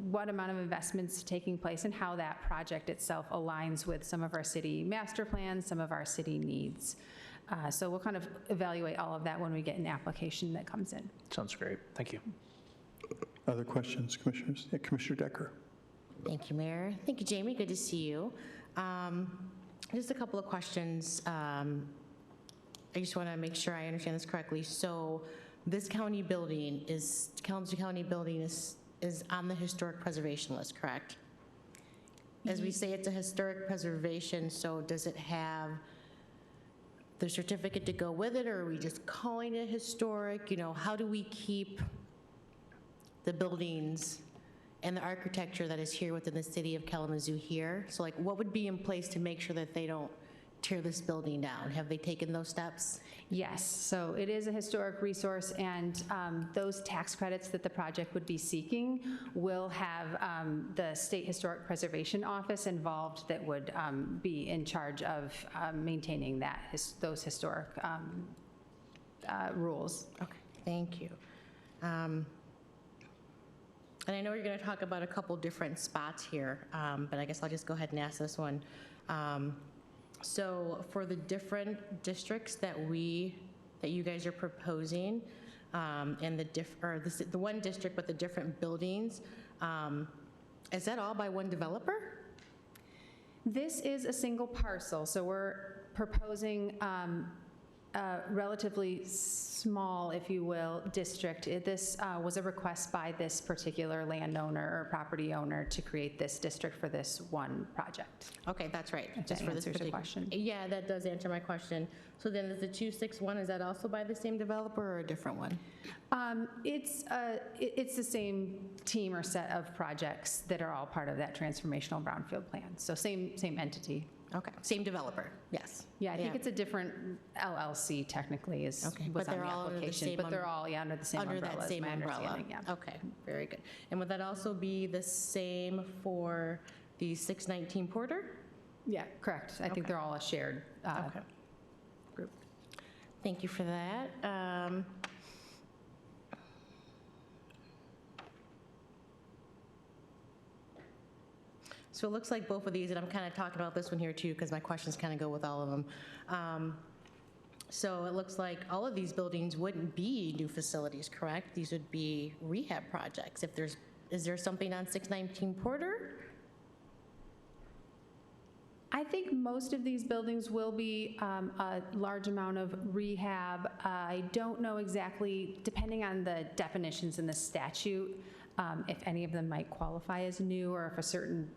what amount of investments taking place and how that project itself aligns with some of our city master plans, some of our city needs. So we'll kind of evaluate all of that when we get an application that comes in. Sounds great. Thank you. Other questions, Commissioners? Yeah, Commissioner Decker. Thank you, Mayor. Thank you, Jamie. Good to see you. Just a couple of questions. I just want to make sure I understand this correctly. So this county building Kalamazoo County building is on the historic preservation list, correct? As we say, it's a historic preservation, so does it have the certificate to go with it, or are we just calling it historic? How do we keep the buildings and the architecture that is here within the city of Kalamazoo here? So what would be in place to make sure that they don't tear this building down? Have they taken those steps? Yes, so it is a historic resource, and those tax credits that the project would be seeking will have the State Historic Preservation Office involved that would be in charge of maintaining those historic rules. Okay, thank you. And I know you're going to talk about a couple different spots here, but I guess I'll just go ahead and ask this one. So for the different districts that you guys are proposing, and the one district with the different buildings, is that all by one developer? This is a single parcel, so we're proposing a relatively small, if you will, district. This was a request by this particular landowner or property owner to create this district for this one project. Okay, that's right. Just for this particular question. Yeah, that does answer my question. So then is the 261, is that also by the same developer or a different one? It's the same team or set of projects that are all part of that transformational brownfield plan. So same entity. Okay, same developer, yes. Yeah, I think it's a different LLC technically was on the application, but they're all under the same umbrella. Under that same umbrella. Yeah. Okay, very good. And would that also be the same for the 619 Porter? Yeah, correct. I think they're all a shared group. Thank you for that. So it looks like both of these, and I'm kind of talking about this one here too, because my questions kind of go with all of them. So it looks like all of these buildings wouldn't be new facilities, correct? These would be rehab projects. Is there something on 619 Porter? I think most of these buildings will be a large amount of rehab. I don't know exactly, depending on the definitions in the statute, if any of them might qualify as new or if a certain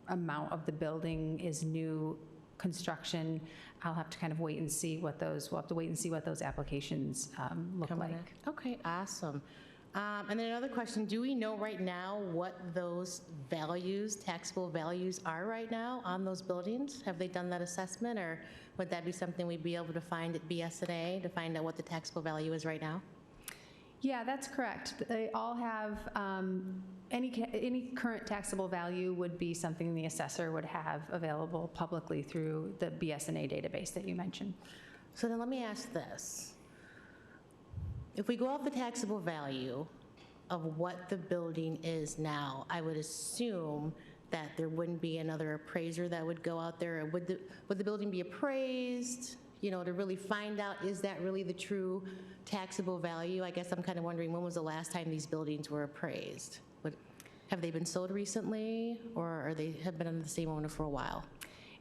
amount of the building is new construction. I'll have to kind of wait and see what those, we'll have to wait and see what those applications look like. Okay, awesome. And then another question, do we know right now what those values, taxable values are right now on those buildings? Have they done that assessment, or would that be something we'd be able to find at BSNA to find out what the taxable value is right now? Yeah, that's correct. They all have, any current taxable value would be something the assessor would have available publicly through the BSNA database that you mentioned. So then let me ask this. If we go off the taxable value of what the building is now, I would assume that there wouldn't be another appraiser that would go out there. Would the building be appraised, you know, to really find out, is that really the true taxable value? I guess I'm kind of wondering, when was the last time these buildings were appraised? Have they been sold recently, or have been under the same owner for a while?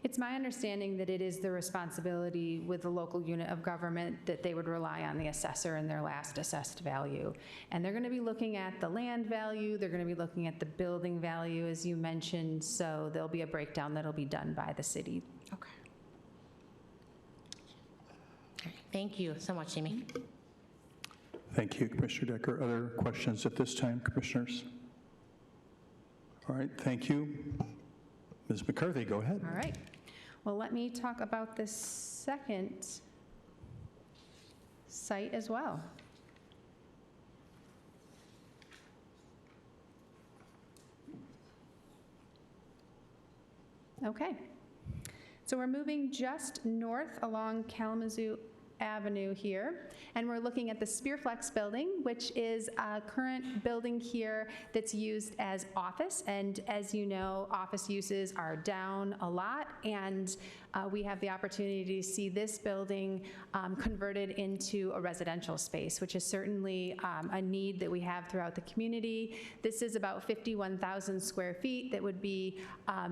It's my understanding that it is the responsibility with the local unit of government that they would rely on the assessor in their last assessed value. And they're going to be looking at the land value, they're going to be looking at the building value, as you mentioned, so there'll be a breakdown that'll be done by the city. Okay. All right. Thank you so much, Jamie. Thank you, Commissioner Decker. Other questions at this time, commissioners? All right, thank you. Ms. McCarthy, go ahead. All right. Well, let me talk about this second site as well. Okay. So we're moving just north along Kalamazoo Avenue here, and we're looking at the Spearflex building, which is a current building here that's used as office. And as you know, office uses are down a lot, and we have the opportunity to see this building converted into a residential space, which is certainly a need that we have throughout the community. This is about 51,000 square feet that would be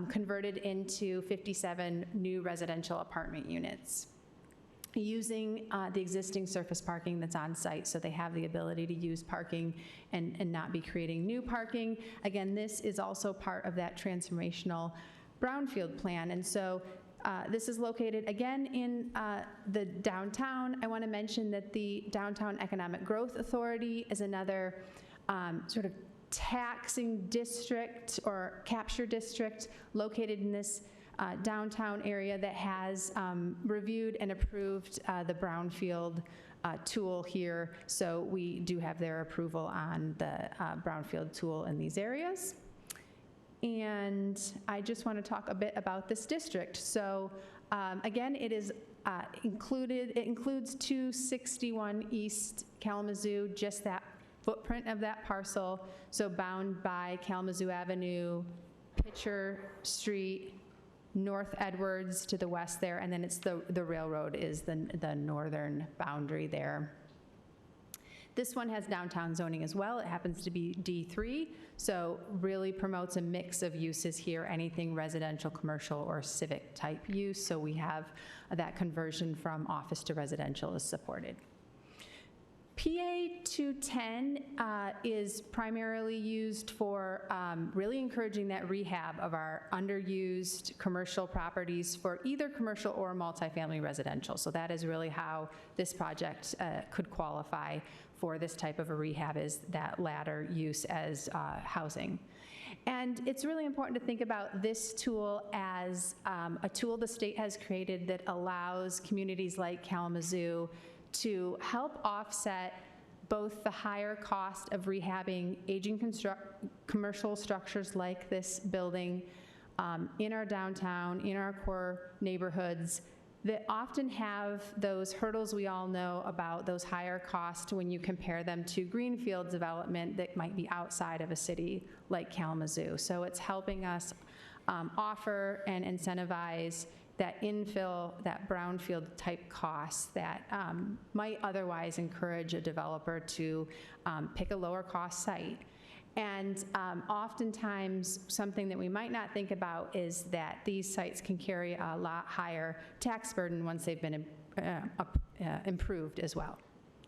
converted into 57 new residential apartment units, using the existing surface parking that's on site, so they have the ability to use parking and not be creating new parking. Again, this is also part of that transformational brownfield plan, and so this is located again in the downtown. I want to mention that the Downtown Economic Growth Authority is another sort of taxing district or capture district located in this downtown area that has reviewed and approved the brownfield tool here. So we do have their approval on the brownfield tool in these areas. And I just want to talk a bit about this district. So again, it is it includes 261 East Kalamazoo, just that footprint of that parcel. So bound by Kalamazoo Avenue, Pitcher Street, North Edwards to the west there, and then it's the railroad is the northern boundary there. This one has downtown zoning as well. It happens to be D3, so really promotes a mix of uses here, anything residential, commercial, or civic type use. So we have that conversion from office to residential is supported. PA 210 is primarily used for really encouraging that rehab of our underused commercial properties for either commercial or multifamily residential. So that is really how this project could qualify for this type of a rehab, is that latter use as housing. And it's really important to think about this tool as a tool the state has created that allows communities like Kalamazoo to help offset both the higher cost of rehabbing aging commercial structures like this building, in our downtown, in our core neighborhoods, that often have those hurdles we all know about, those higher costs when you compare them to greenfield development that might be outside of a city like Kalamazoo. So it's helping us offer and incentivize that infill, that brownfield type costs that might otherwise encourage a developer to pick a lower cost site. And oftentimes, something that we might not think about is that these sites can carry a lot higher tax burden once they've been improved as well.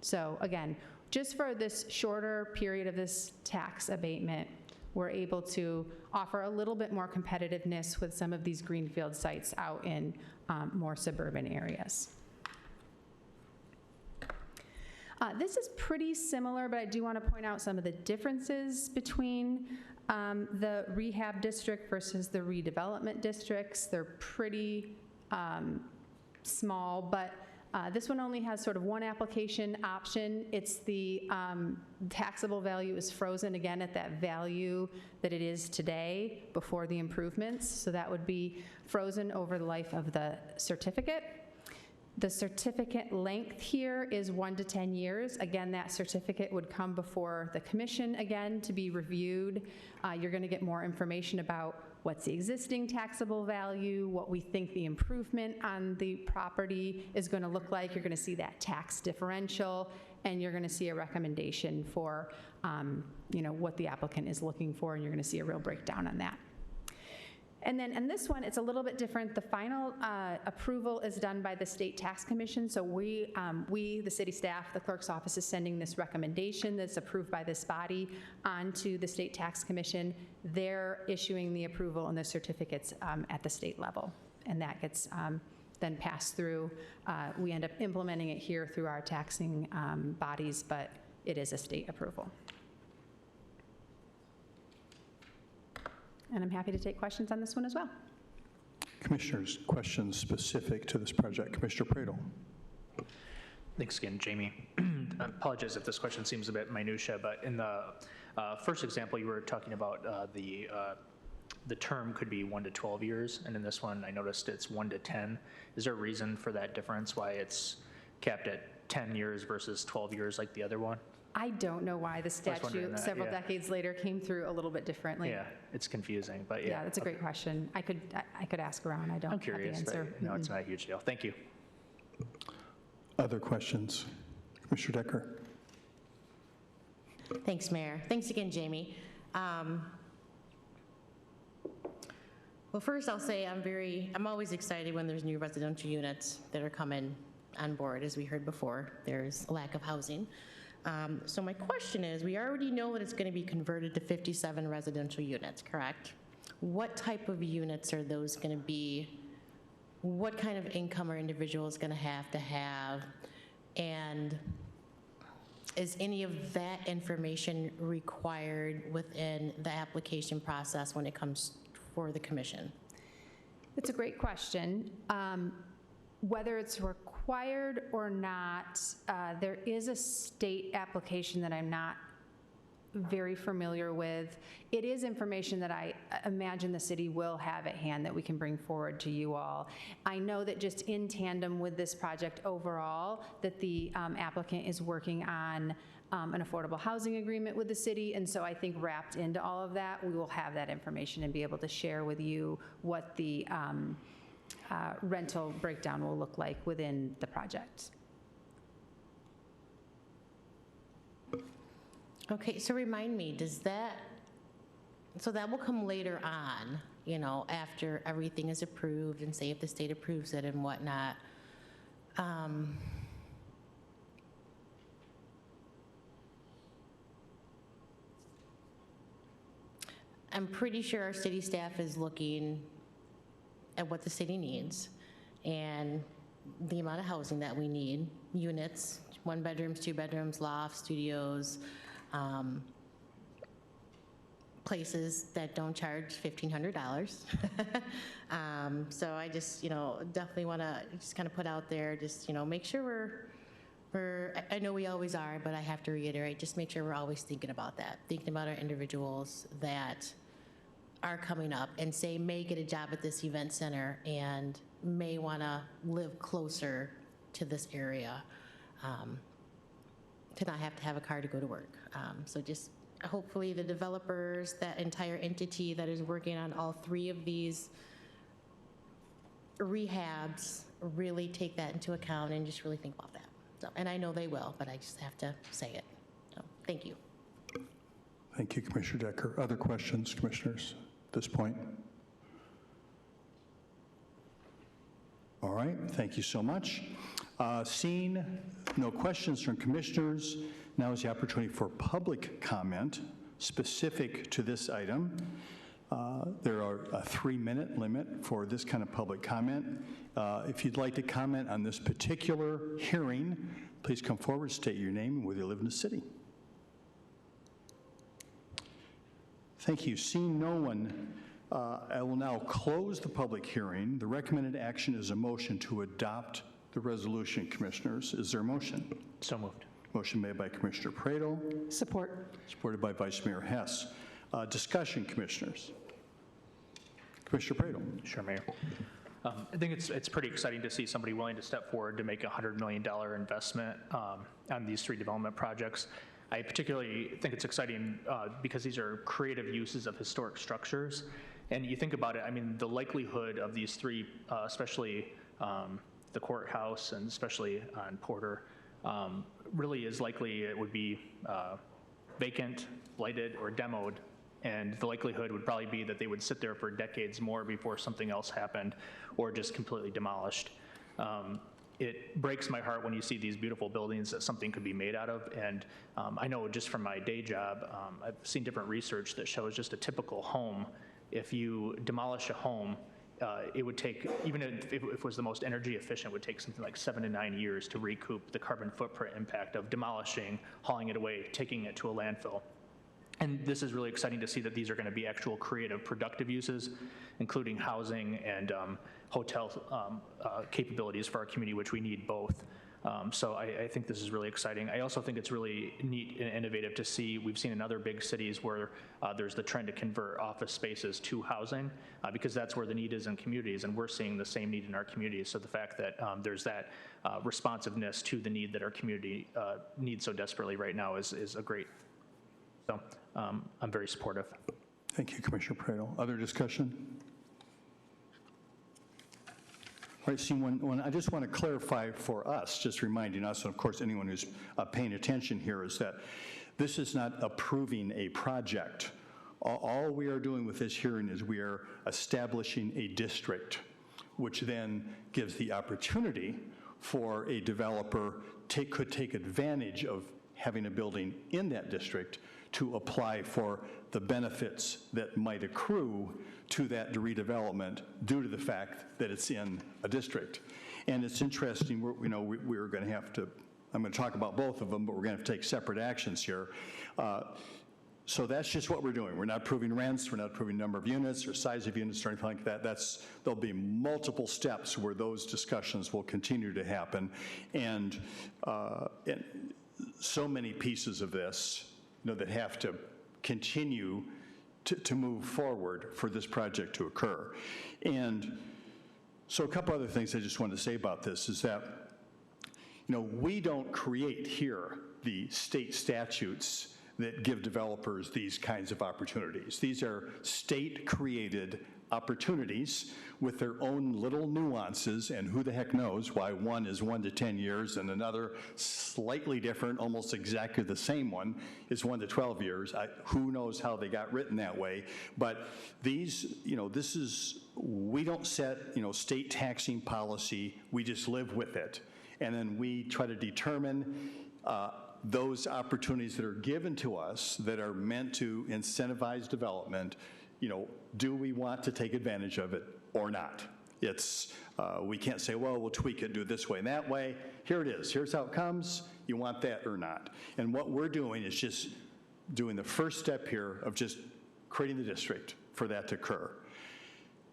So again, just for this shorter period of this tax abatement, we're able to offer a little bit more competitiveness with some of these greenfield sites out in more suburban areas. This is pretty similar, but I do want to point out some of the differences between the rehab district versus the redevelopment districts. They're pretty small, but this one only has sort of one application option. It's the taxable value is frozen again at that value that it is today before the improvements. So that would be frozen over the life of the certificate. The certificate length here is 1 to 10 years. Again, that certificate would come before the commission again to be reviewed. You're going to get more information about what's the existing taxable value, what we think the improvement on the property is going to look like. You're going to see that tax differential, and you're going to see a recommendation for what the applicant is looking for, and you're going to see a real breakdown on that. And then in this one, it's a little bit different. The final approval is done by the State Tax Commission. So we, the city staff, the clerk's office is sending this recommendation that's approved by this body onto the State Tax Commission. They're issuing the approval and the certificates at the state level. And that gets then passed through. We end up implementing it here through our taxing bodies, but it is a state approval. And I'm happy to take questions on this one as well. Commissioners, questions specific to this project? Commissioner Pradel. Thanks again, Jamie. I apologize if this question seems a bit minutia, but in the first example, you were talking about the term could be 1 to 12 years, and in this one, I noticed it's 1 to 10. Is there a reason for that difference, why it's capped at 10 years versus 12 years like the other one? I don't know why the statute several decades later came through a little bit differently. Yeah, it's confusing, but yeah. Yeah, that's a great question. I could ask around. I don't I'm curious, have the answer. but no, it's not a huge deal. Thank you. Other questions? Commissioner Decker. Thanks, Mayor. Thanks again, Jamie. Well, first I'll say I'm always excited when there's new residential units that are coming on board. As we heard before, there's a lack of housing. So my question is, we already know that it's going to be converted to 57 residential units, correct? What type of units are those going to be? What kind of income are individuals going to have? And is any of that information required within the application process when it comes for the commission? It's a great question. Whether it's required or not, there is a state application that I'm not very familiar with. It is information that I imagine the city will have at hand that we can bring forward to you all. I know that just in tandem with this project overall, that the applicant is working on an affordable housing agreement with the city, and so I think wrapped into all of that, we will have that information and be able to share with you what the rental breakdown will look like within the project. Okay, so remind me, so that will come later on, after everything is approved and say if the state approves it and whatnot. I'm pretty sure our city staff is looking at what the city needs and the amount of housing that we need, units, 1 bedrooms, 2 bedrooms, lofts, studios, places that don't charge $1,500. So I just, definitely want to just kind of put out there, just, make sure I know we always are, but I have to reiterate, just make sure we're always thinking about that, thinking about our individuals that are coming up and say may get a job at this event center and may want to live closer to this area, to not have to have a car to go to work. So just hopefully the developers, that entire entity that is working on all 3 of these rehabs, really take that into account and just really think about that. So, and I know they will, but I just have to say it. So thank you. Thank you, Commissioner Decker. Other questions, commissioners, at this point? All right, thank you so much. Seeing no questions from commissioners, now is the opportunity for public comment specific to this item. There are a 3-minute limit for this kind of public comment. If you'd like to comment on this particular hearing, please come forward, state your name and whether you live in the city. Thank you. Seeing no one, I will now close the public hearing. The recommended action is a motion to adopt the resolution, commissioners. Is there a motion? So moved. Motion made by Commissioner Pradel. Support. Supported by Vice Mayor Hess. Discussion, commissioners. Commissioner Pradel. Sure, Mayor. I think it's pretty exciting to see somebody willing to step forward to make a $100 million investment on these 3 development projects. I particularly think it's exciting because these are creative uses of historic structures. And you think about it, I mean, the likelihood of these 3, especially the courthouse and especially on Porter, really is likely it would be vacant, blighted, or demoed. And the likelihood would probably be that they would sit there for decades more before something else happened or just completely demolished. It breaks my heart when you see these beautiful buildings that something could be made out of. And I know just from my day job, I've seen different research that shows just a typical home, if you demolish a home, it would take, even if it was the most energy efficient, it would take something like 7 to 9 years to recoup the carbon footprint impact of demolishing, hauling it away, taking it to a landfill. And this is really exciting to see that these are going to be actual creative, productive uses, including housing and hotel capabilities for our community, which we need both. So I think this is really exciting. I also think it's really neat and innovative to see, we've seen in other big cities where there's the trend to convert office spaces to housing because that's where the need is in communities, and we're seeing the same need in our communities. So the fact that there's that responsiveness to the need that our community needs so desperately right now is a great. So I'm very supportive. Thank you, Commissioner Pradel. Other discussion? All right, see, when I just want to clarify for us, just reminding us, and of course anyone who's paying attention here, is that this is not approving a project. All we are doing with this hearing is we are establishing a district, which then gives the opportunity for a developer could take advantage of having a building in that district to apply for the benefits that might accrue to that redevelopment due to the fact that it's in a district. And it's interesting, we're going to have to, I'm going to talk about both of them, but we're going to have to take separate actions here. So that's just what we're doing. We're not approving rents, we're not approving number of units or size of units or anything like that. There'll be multiple steps where those discussions will continue to happen. And so many pieces of this, that have to continue to move forward for this project to occur. And so a couple other things I just wanted to say about this is that, we don't create here the state statutes that give developers these kinds of opportunities. These are state-created opportunities with their own little nuances, and who the heck knows why one is 1 to 10 years and another slightly different, almost exactly the same one, is 1 to 12 years. Who knows how they got written that way? But these, we don't set, state taxing policy, we just live with it. And then we try to determine those opportunities that are given to us that are meant to incentivize development. Do we want to take advantage of it or not? It's, we can't say, well, we'll tweak it, do it this way and that way. Here it is, here's how it comes, you want that or not. And what we're doing is just doing the first step here of just creating the district for that to occur.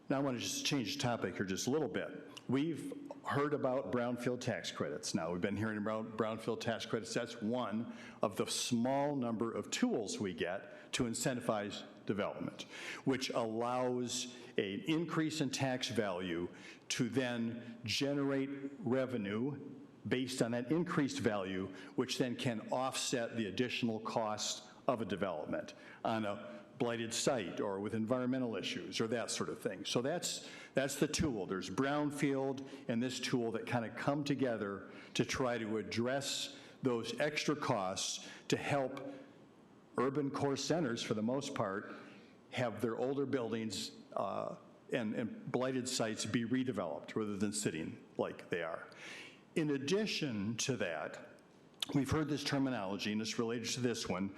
Now I want to just change the topic here just a little bit. We've heard about brownfield tax credits. Now we've been hearing about brownfield tax credits. That's one of the small number of tools we get to incentivize development, which allows an increase in tax value to then generate revenue based on that increased value, which then can offset the additional cost of a development on a blighted site or with environmental issues or that sort of thing. So that's the tool. There's brownfield and this tool that kind of come together to try to address those extra costs to help urban core centers, for the most part, have their older buildings and blighted sites be redeveloped rather than sitting like they are. In addition to that, we've heard this terminology, and it's related to this one.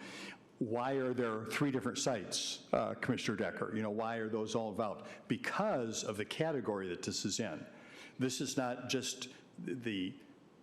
Why are there 3 different sites, Commissioner Decker? You know, why are those all involved? Because of the category that this is in. This is not just the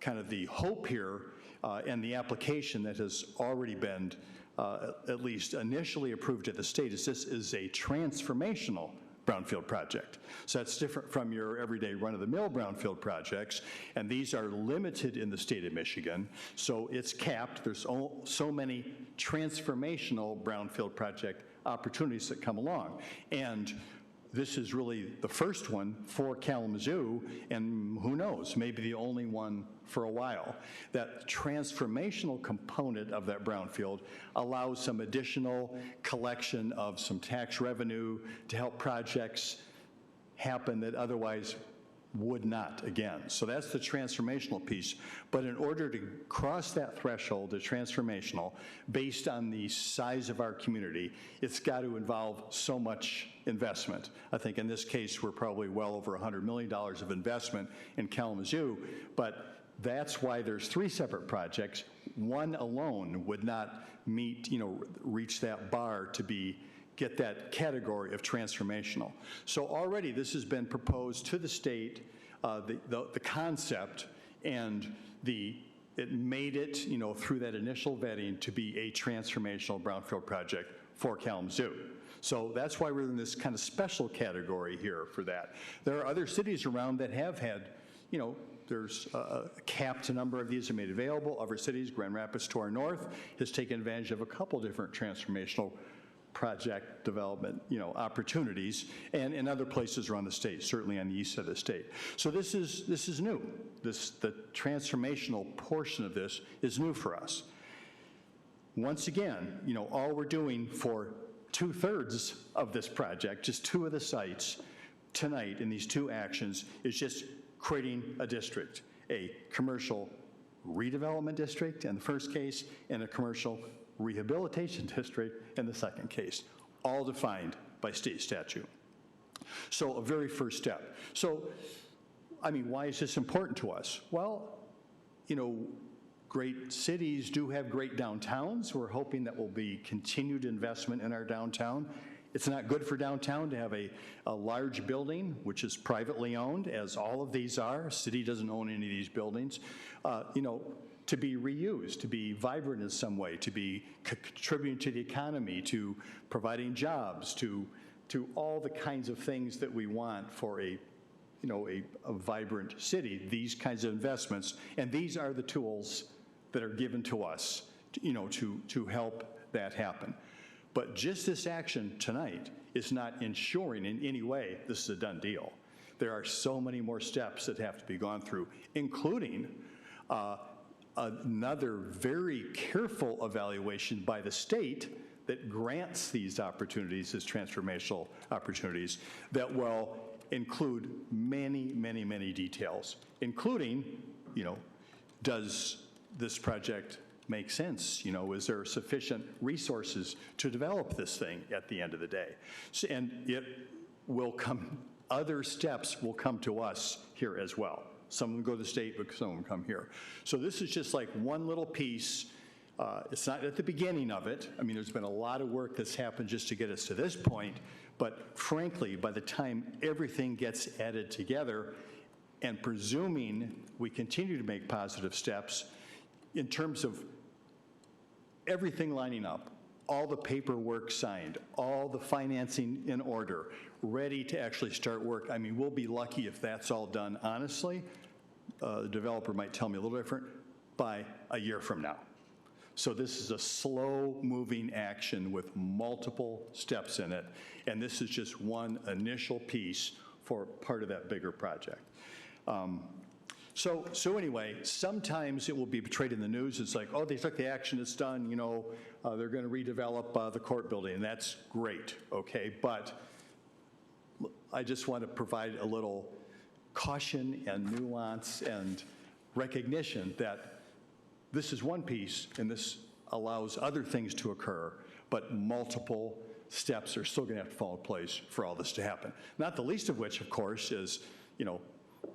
kind of the hope here and the application that has already been at least initially approved at the state is this is a transformational brownfield project. So that's different from your everyday run-of-the-mill brownfield projects, and these are limited in the state of Michigan, so it's capped. There's so many transformational brownfield project opportunities that come along, and this is really the first one for Kalamazoo, and who knows, maybe the only one for a while. That transformational component of that brownfield allows some additional collection of some tax revenue to help projects happen that otherwise would not again. So that's the transformational piece. But in order to cross that threshold to transformational, based on the size of our community, it's got to involve so much investment. I think in this case, we're probably well over $100 million of investment in Kalamazoo, but that's why there's 3 separate projects. One alone would not meet, reach that bar to get that category of transformational. So already this has been proposed to the state, the concept, and it made it, through that initial vetting to be a transformational brownfield project for Kalamazoo. So that's why we're in this kind of special category here for that. There are other cities around that have had, there's a capped number of these are made available. Other cities, Grand Rapids to our north, has taken advantage of a couple different transformational project development, opportunities, and in other places around the state, certainly on the east side of the state. So this is new. The transformational portion of this is new for us. Once again, all we're doing for 2/3 of this project, just 2 of the sites tonight in these 2 actions, is just creating a district, a commercial redevelopment district in the first case, and a commercial rehabilitation district in the second case, all defined by state statute. So a very first step. So, why is this important to us? Well, great cities do have great downtowns. We're hoping that will be continued investment in our downtown. It's not good for downtown to have a large building, which is privately owned, as all of these are. City doesn't own any of these buildings. To be reused, to be vibrant in some way, to be contributing to the economy, to providing jobs, to all the kinds of things that we want for a vibrant city, these kinds of investments. And these are the tools that are given to us, to help that happen. But just this action tonight is not ensuring in any way this is a done deal. There are so many more steps that have to be gone through, including another very careful evaluation by the state that grants these opportunities as transformational opportunities that will include many, many, many details, including, does this project make sense? Is there sufficient resources to develop this thing at the end of the day? So, and it will come, other steps will come to us here as well. Some of them go to the state, but some of them come here. So this is just like one little piece. It's not at the beginning of it. There's been a lot of work that's happened just to get us to this point, but frankly, by the time everything gets added together, and presuming we continue to make positive steps in terms of everything lining up, all the paperwork signed, all the financing in order, ready to actually start work. We'll be lucky if that's all done, honestly. The developer might tell me a little different, by a year from now. So this is a slow-moving action with multiple steps in it, and this is just one initial piece for part of that bigger project. So anyway, sometimes it will be portrayed in the news. It's like, oh, they took the action, it's done, you know, they're going to redevelop the court building, and that's great, okay? But I just want to provide a little caution and nuance and recognition that this is one piece, and this allows other things to occur, but multiple steps are still going to have to fall in place for all this to happen. Not the least of which, of course, is, you know,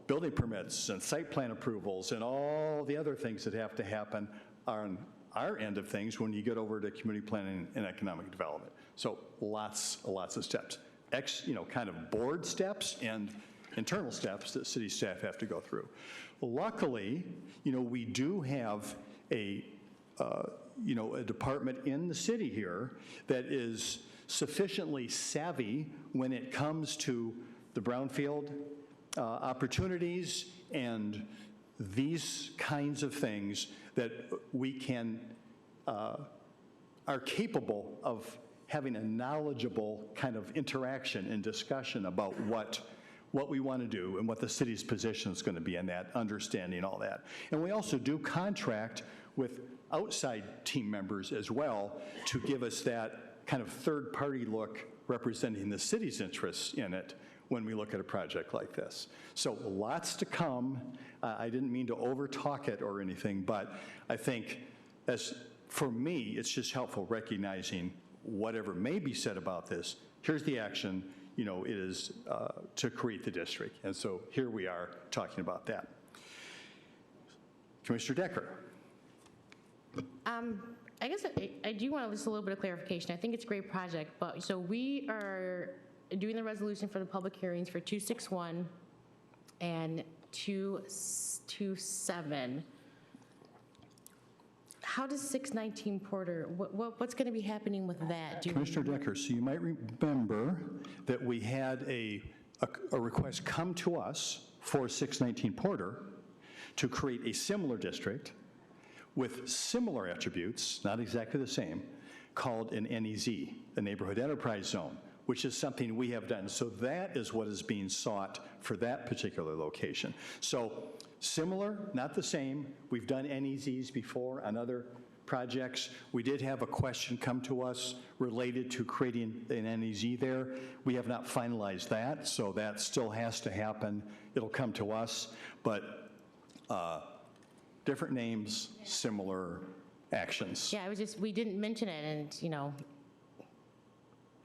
building permits and site plan approvals and all the other things that have to happen on our end of things when you get over to community planning and economic development. So lots of steps. Kind of board steps and internal steps that city staff have to go through. Luckily, we do have a department in the city here that is sufficiently savvy when it comes to the brownfield opportunities and these kinds of things that we are capable of having a knowledgeable kind of interaction and discussion about what we want to do and what the city's position is going to be in that, understanding all that. And we also do contract with outside team members as well to give us that kind of third-party look representing the city's interests in it when we look at a project like this. So lots to come. I didn't mean to over-talk it or anything, but I think for me, it's just helpful recognizing whatever may be said about this, here's the action, it is to create the district. And so here we are talking about that. Commissioner Decker. I guess I do want just a little bit of clarification. I think it's a great project, but so we are doing the resolution for the public hearings for 261 and 227. How does 619 Porter, what's going to be happening with that? Commissioner Decker, so you might remember that we had a request come to us for 619 Porter to create a similar district with similar attributes, not exactly the same, called an NEZ, a Neighborhood Enterprise Zone, which is something we have done. So that is what is being sought for that particular location. So similar, not the same. We've done NEZs before on other projects. We did have a question come to us related to creating an NEZ there. We have not finalized that, so that still has to happen. It'll come to us, but different names, similar actions. Yeah, we didn't mention it, and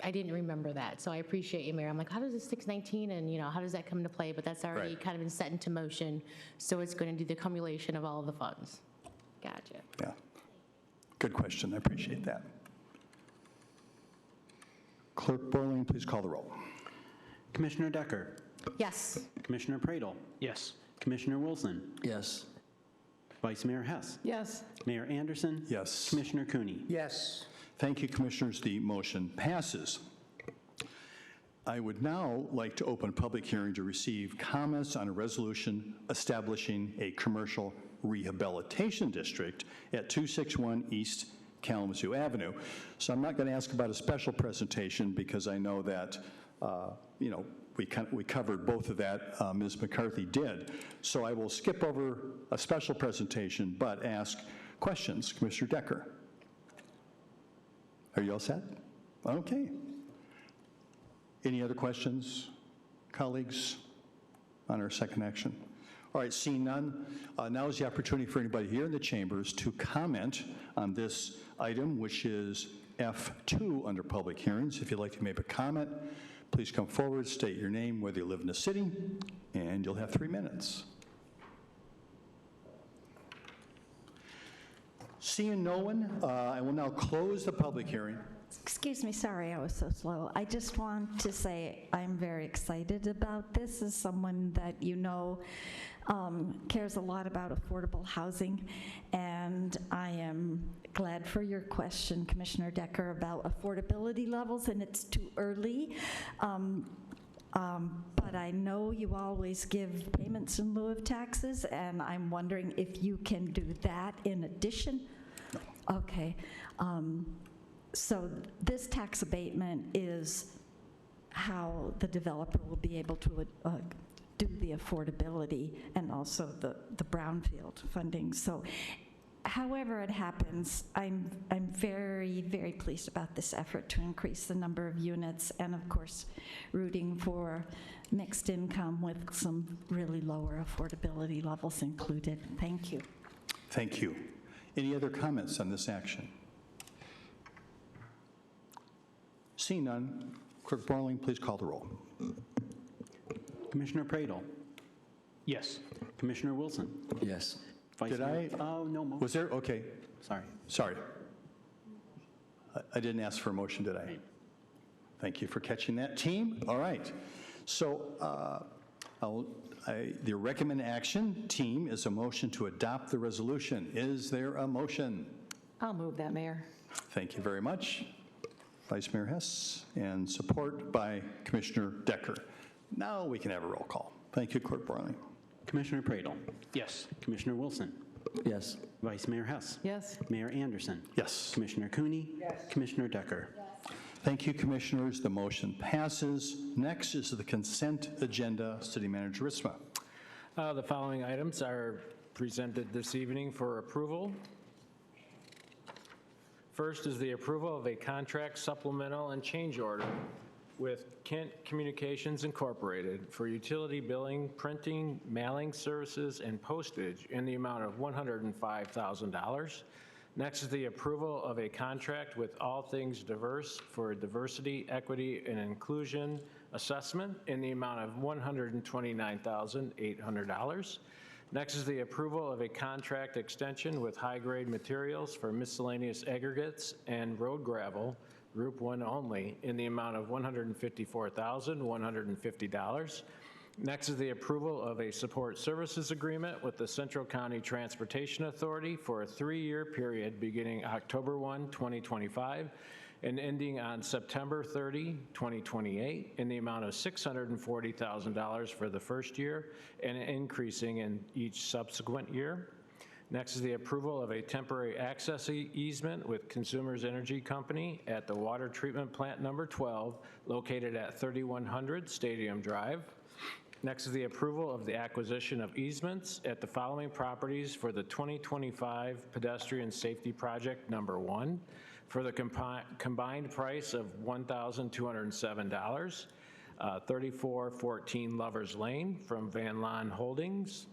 I didn't remember that. So I appreciate you, Mayor. I'm like, how does this 619 and how does that come into play? But that's already kind of been set into motion. So it's going to do the accumulation of all of the funds. Gotcha. Yeah. Good question. I appreciate that. Clerk Borling, please call the roll. Commissioner Decker. Yes. Commissioner Pradel. Yes. Commissioner Wilson. Yes. Vice Mayor Hess. Yes. Mayor Anderson. Yes. Commissioner Cooney. Yes. Thank you, Commissioners. The motion passes. I would now like to open a public hearing to receive comments on a resolution establishing a commercial rehabilitation district at 261 East Kalamazoo Avenue. So I'm not going to ask about a special presentation because I know that, we covered both of that, Ms. McCarthy did. So I will skip over a special presentation, but ask questions. Commissioner Decker. Are you all set? Okay. Any other questions, colleagues, on our second action? All right, seeing none, now is the opportunity for anybody here in the chambers to comment on this item, which is F2 under public hearings. If you'd like to make a comment, please come forward, state your name, whether you live in the city, and you'll have 3 minutes. Seeing no one, I will now close the public hearing. Excuse me, sorry I was so slow. I just want to say I'm very excited about this as someone that cares a lot about affordable housing, and I am glad for your question, Commissioner Decker, about affordability levels, and it's too early. But I know you always give payments in lieu of taxes, and I'm wondering if you can do that in addition. Okay. So this tax abatement is how the developer will be able to do the affordability and also the brownfield funding. So however it happens, I'm very, very pleased about this effort to increase the number of units and, of course, rooting for mixed income with some really lower affordability levels included. Thank you. Thank you. Any other comments on this action? Seeing none, Clerk Borling, please call the roll. Commissioner Pradle? Yes. Commissioner Wilson? Yes. Vice Did Mayor? I? Oh, no. Was there? Okay. Sorry. I didn't ask for a motion, did I? Thank you for catching that, team. All right. So the recommended action, team, is a motion to adopt the resolution. Is there a motion? I'll move that, Mayor. Thank you very much, Vice Mayor Hess, and support by Commissioner Decker. Now we can have a roll call. Thank you, Clerk Borling. Commissioner Pradle? Yes. Commissioner Wilson? Yes. Vice Mayor Hess? Yes. Mayor Anderson? Yes. Commissioner Cooney? Yes. Commissioner Decker? Thank you, Commissioners. The motion passes. Next is the consent agenda. City Manager Ritzma. The following items are presented this evening for approval. First is the approval of a contract supplemental and change order with Kent Communications Incorporated for utility billing, printing, mailing services, and postage in the amount of $105,000. Next is the approval of a contract with All Things Diverse for diversity, equity, and inclusion assessment in the amount of $129,800. Next is the approval of a contract extension with High Grade Materials for miscellaneous aggregates and road gravel, Group 1 only, in the amount of $154,150. Next is the approval of a support services agreement with the Central County Transportation Authority for a 3-year period beginning October 1, 2025, and ending on September 30, 2028, in the amount of $640,000 for the first year and increasing in each subsequent year. Next is the approval of a temporary access easement with Consumers Energy Company at the Water Treatment Plant Number 12, located at 3100 Stadium Drive. Next is the approval of the acquisition of easements at the following properties for the 2025 Pedestrian Safety Project Number 1 for the combined price of $1,207. 3414 Lovers Lane from Van Lawn Holdings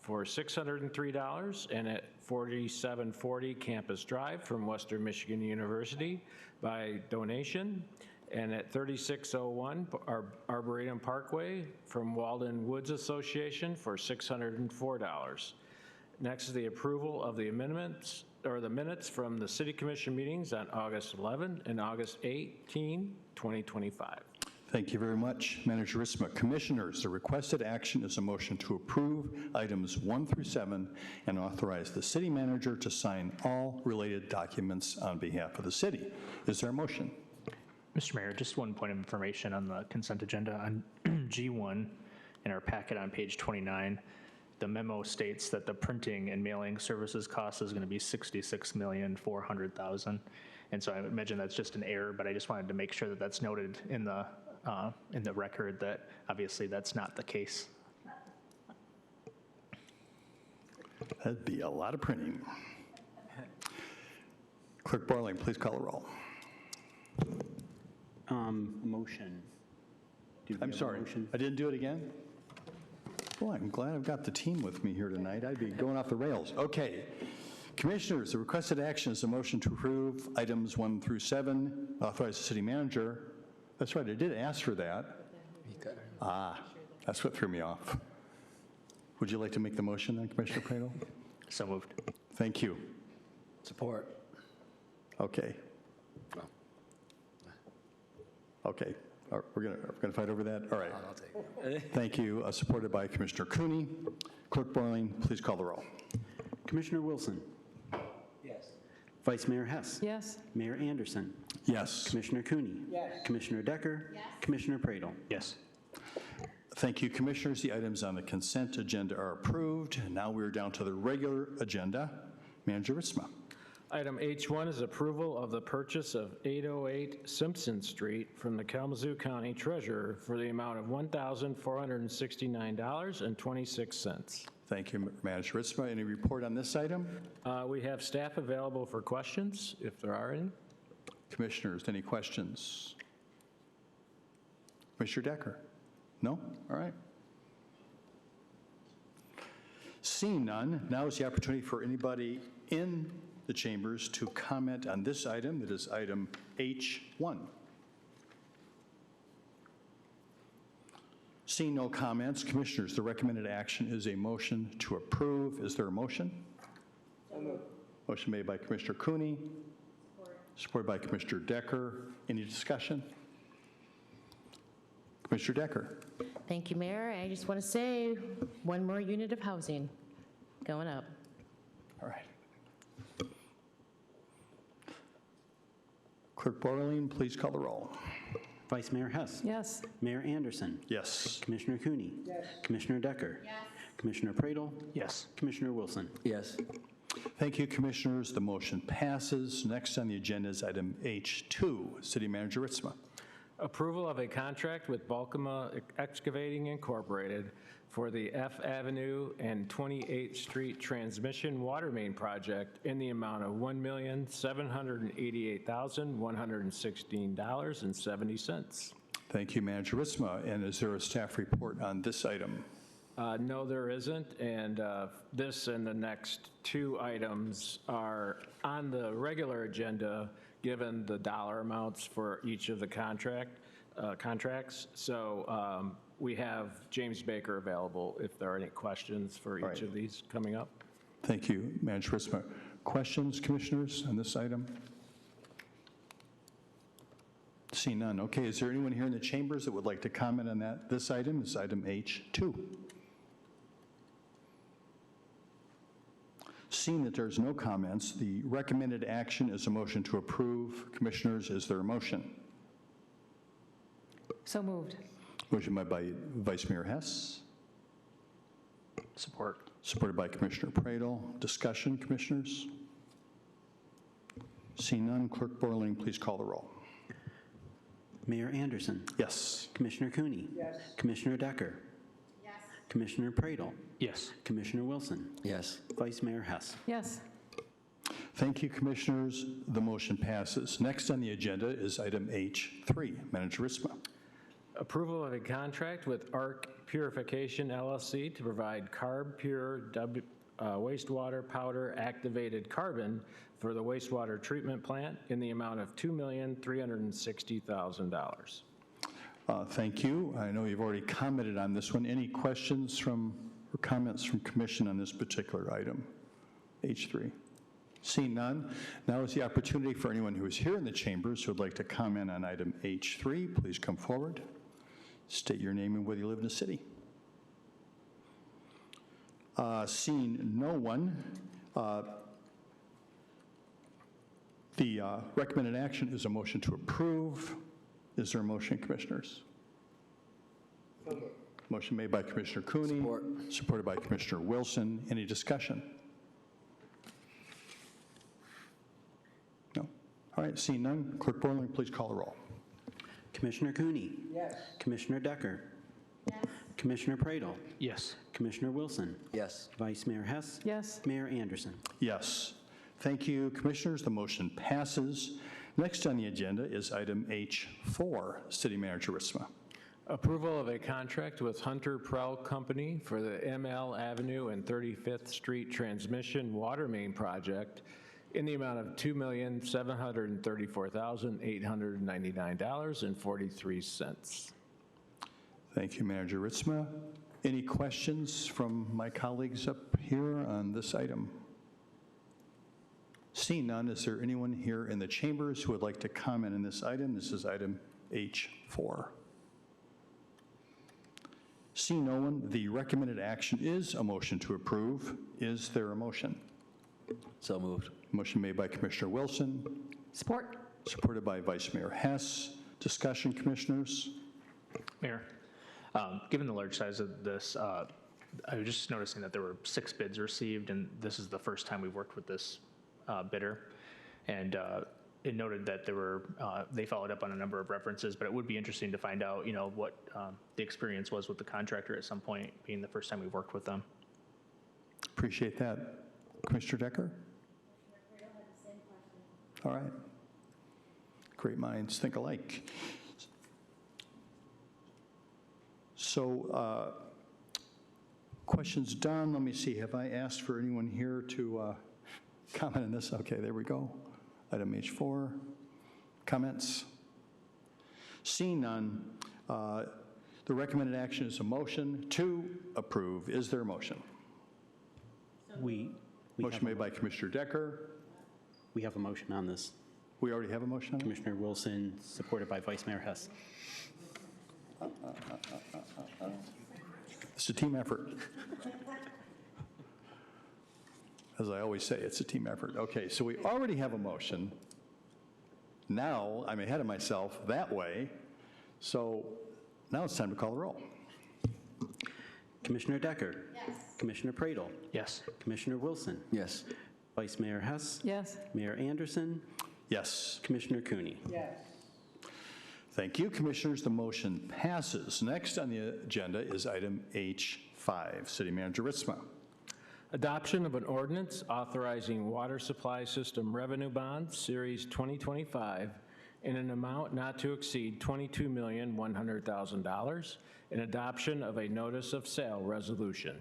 for $603, and at 4740 Campus Drive from Western Michigan University by donation, and at 3601 Arboretum Parkway from Walden Woods Association for $604. Next is the approval of the amendments or the minutes from the City Commission meetings on August 11 and August 18, 2025. Thank you very much, Manager Ritzma. Commissioners, the requested action is a motion to approve items 1 through 7 and authorize the city manager to sign all related documents on behalf of the city. Is there a motion? Mr. Mayor, just one point of information on the consent agenda. On G1 in our packet on page 29, the memo states that the printing and mailing services cost is going to be $66,400,000. And so I imagine that's just an error, but I just wanted to make sure that that's noted in the record that obviously that's not the case. That'd be a lot of printing. Clerk Borling, please call the roll. Motion. I'm sorry, I didn't do it again? Boy, I'm glad I've got the team with me here tonight. I'd be going off the rails. Okay. Commissioners, the requested action is a motion to approve items 1 through 7, authorize the city manager. That's right, I did ask for that. That's what threw me off. Would you like to make the motion then, Commissioner Pradle? So moved. Thank you. Support. Okay. Okay. We're gonna fight over that? All right. I'll take it. Thank you. Supported by Commissioner Cooney. Clerk Borling, please call the roll. Commissioner Wilson? Yes. Vice Mayor Hess? Yes. Mayor Anderson? Yes. Commissioner Cooney? Yes. Commissioner Decker? Yes. Commissioner Pradle? Yes. Thank you, Commissioners. The items on the consent agenda are approved. Now we're down to the regular agenda. Manager Ritzma. Item H1 is approval of the purchase of 808 Simpson Street from the Kalamazoo County Treasurer for the amount of $1,469.26. Thank you, Manager Ritzma. Any report on this item? We have staff available for questions, if there are any. Commissioners, any questions? Commissioner Decker? No? All right. Seeing none, now is the opportunity for anybody in the chambers to comment on this item. It is item H1. Seeing no comments, Commissioners, the recommended action is a motion to approve. Is there a motion? Motion made by Commissioner Cooney. Supported by Commissioner Decker. Any discussion? Commissioner Decker. Thank you, Mayor. I just want to say one more unit of housing going up. All right. Clerk Borling, please call the roll. Vice Mayor Hess. Yes. Mayor Anderson. Yes. Commissioner Cooney. Yes. Commissioner Decker. Yes. Commissioner Pradel. Yes. Commissioner Wilson. Yes. Thank you, Commissioners. The motion passes. Next on the agenda is item H2. City Manager Ritzma. Approval of a contract with Balkema Excavating Incorporated for the F Avenue and 28th Street Transmission Water Main Project in the amount of $1,788,116.70. Thank you, Manager Ritzma. And is there a staff report on this item? No, there isn't, and this and the next two items are on the regular agenda, given the dollar amounts for each of the contracts. So we have James Baker available if there are any questions for each of these coming up. Thank you, Manager Ritzma. Questions, Commissioners, on this item? See none. Okay, is there anyone here in the chambers that would like to comment on this item? This is item H2. Seeing that there's no comments, the recommended action is a motion to approve. Commissioners, is there a motion? So moved. Motion made by Vice Mayor Hess. Support. Supported by Commissioner Pradel. Discussion, Commissioners? Seeing none, Clerk Borling, please call the roll. Mayor Anderson. Yes. Commissioner Cooney. Yes. Commissioner Decker. Yes. Commissioner Pradel. Yes. Commissioner Wilson. Yes. Vice Mayor Hess. Yes. Thank you, Commissioners. The motion passes. Next on the agenda is item H3. Manager Ritzma. Approval of a contract with ARC Purification LLC to provide Carb Pure wastewater powder activated carbon for the wastewater treatment plant in the amount of $2,360,000. Thank you. I know you've already commented on this one. Any questions or comments from Commission on this particular item? H3. Seeing none, now is the opportunity for anyone who is here in the chambers who would like to comment on item H3. Please come forward. State your name and whether you live in the city. Seeing no one, the recommended action is a motion to approve. Is there a motion, Commissioners? Motion made by Commissioner Cooney. Support. Supported by Commissioner Wilson. Any discussion? No. All right, seeing none, Clerk Borling, please call the roll. Commissioner Cooney. Yes. Commissioner Decker. Yes. Commissioner Pradel. Yes. Commissioner Wilson. Yes. Vice Mayor Hess. Yes. Mayor Anderson. Yes. Thank you, Commissioners. The motion passes. Next on the agenda is item H4. City Manager Ritzma. Approval of a contract with Hunter Prowl Company for the ML Avenue and 35th Street Transmission Water Main Project in the amount of $2,734,899.43. Thank you, Manager Ritzma. Any questions from my colleagues up here on this item? Seeing none, is there anyone here in the chambers who would like to comment on this item? This is item H4. Seeing no one, the recommended action is a motion to approve. Is there a motion? So moved. Motion made by Commissioner Wilson. Support. Supported by Vice Mayor Hess. Discussion, Commissioners? Mayor, given the large size of this, I was just noticing that there were 6 bids received, and this is the first time we've worked with this bidder. And it noted that there were, they followed up on a number of references, but it would be interesting to find out, what the experience was with the contractor at some point, being the first time we've worked with them. Appreciate that. Commissioner Decker? All right. Great minds think alike. So, questions done. Let me see. Have I asked for anyone here to comment on this? Okay, there we go. Item H4. Comments? Seeing none, the recommended action is a motion to approve. Is there a motion? Motion made by Commissioner Decker. We have a motion on this. We already have a motion on it? Commissioner Wilson, supported by Vice Mayor Hess. It's a team effort. As I always say, it's a team effort. Okay, so we already have a motion. Now I'm ahead of myself that way. So now it's time to call the roll. Commissioner Decker? Yes. Commissioner Pradle? Yes. Commissioner Wilson? Yes. Vice Mayor Hess? Yes. Mayor Anderson? Yes. Commissioner Cooney? Yes. Thank you, Commissioners. The motion passes. Next on the agenda is item H5. City Manager Ritzma. Adoption of an ordinance authorizing water supply system revenue bonds, Series 2025, in an amount not to exceed $22,100,000, and adoption of a notice of sale resolution.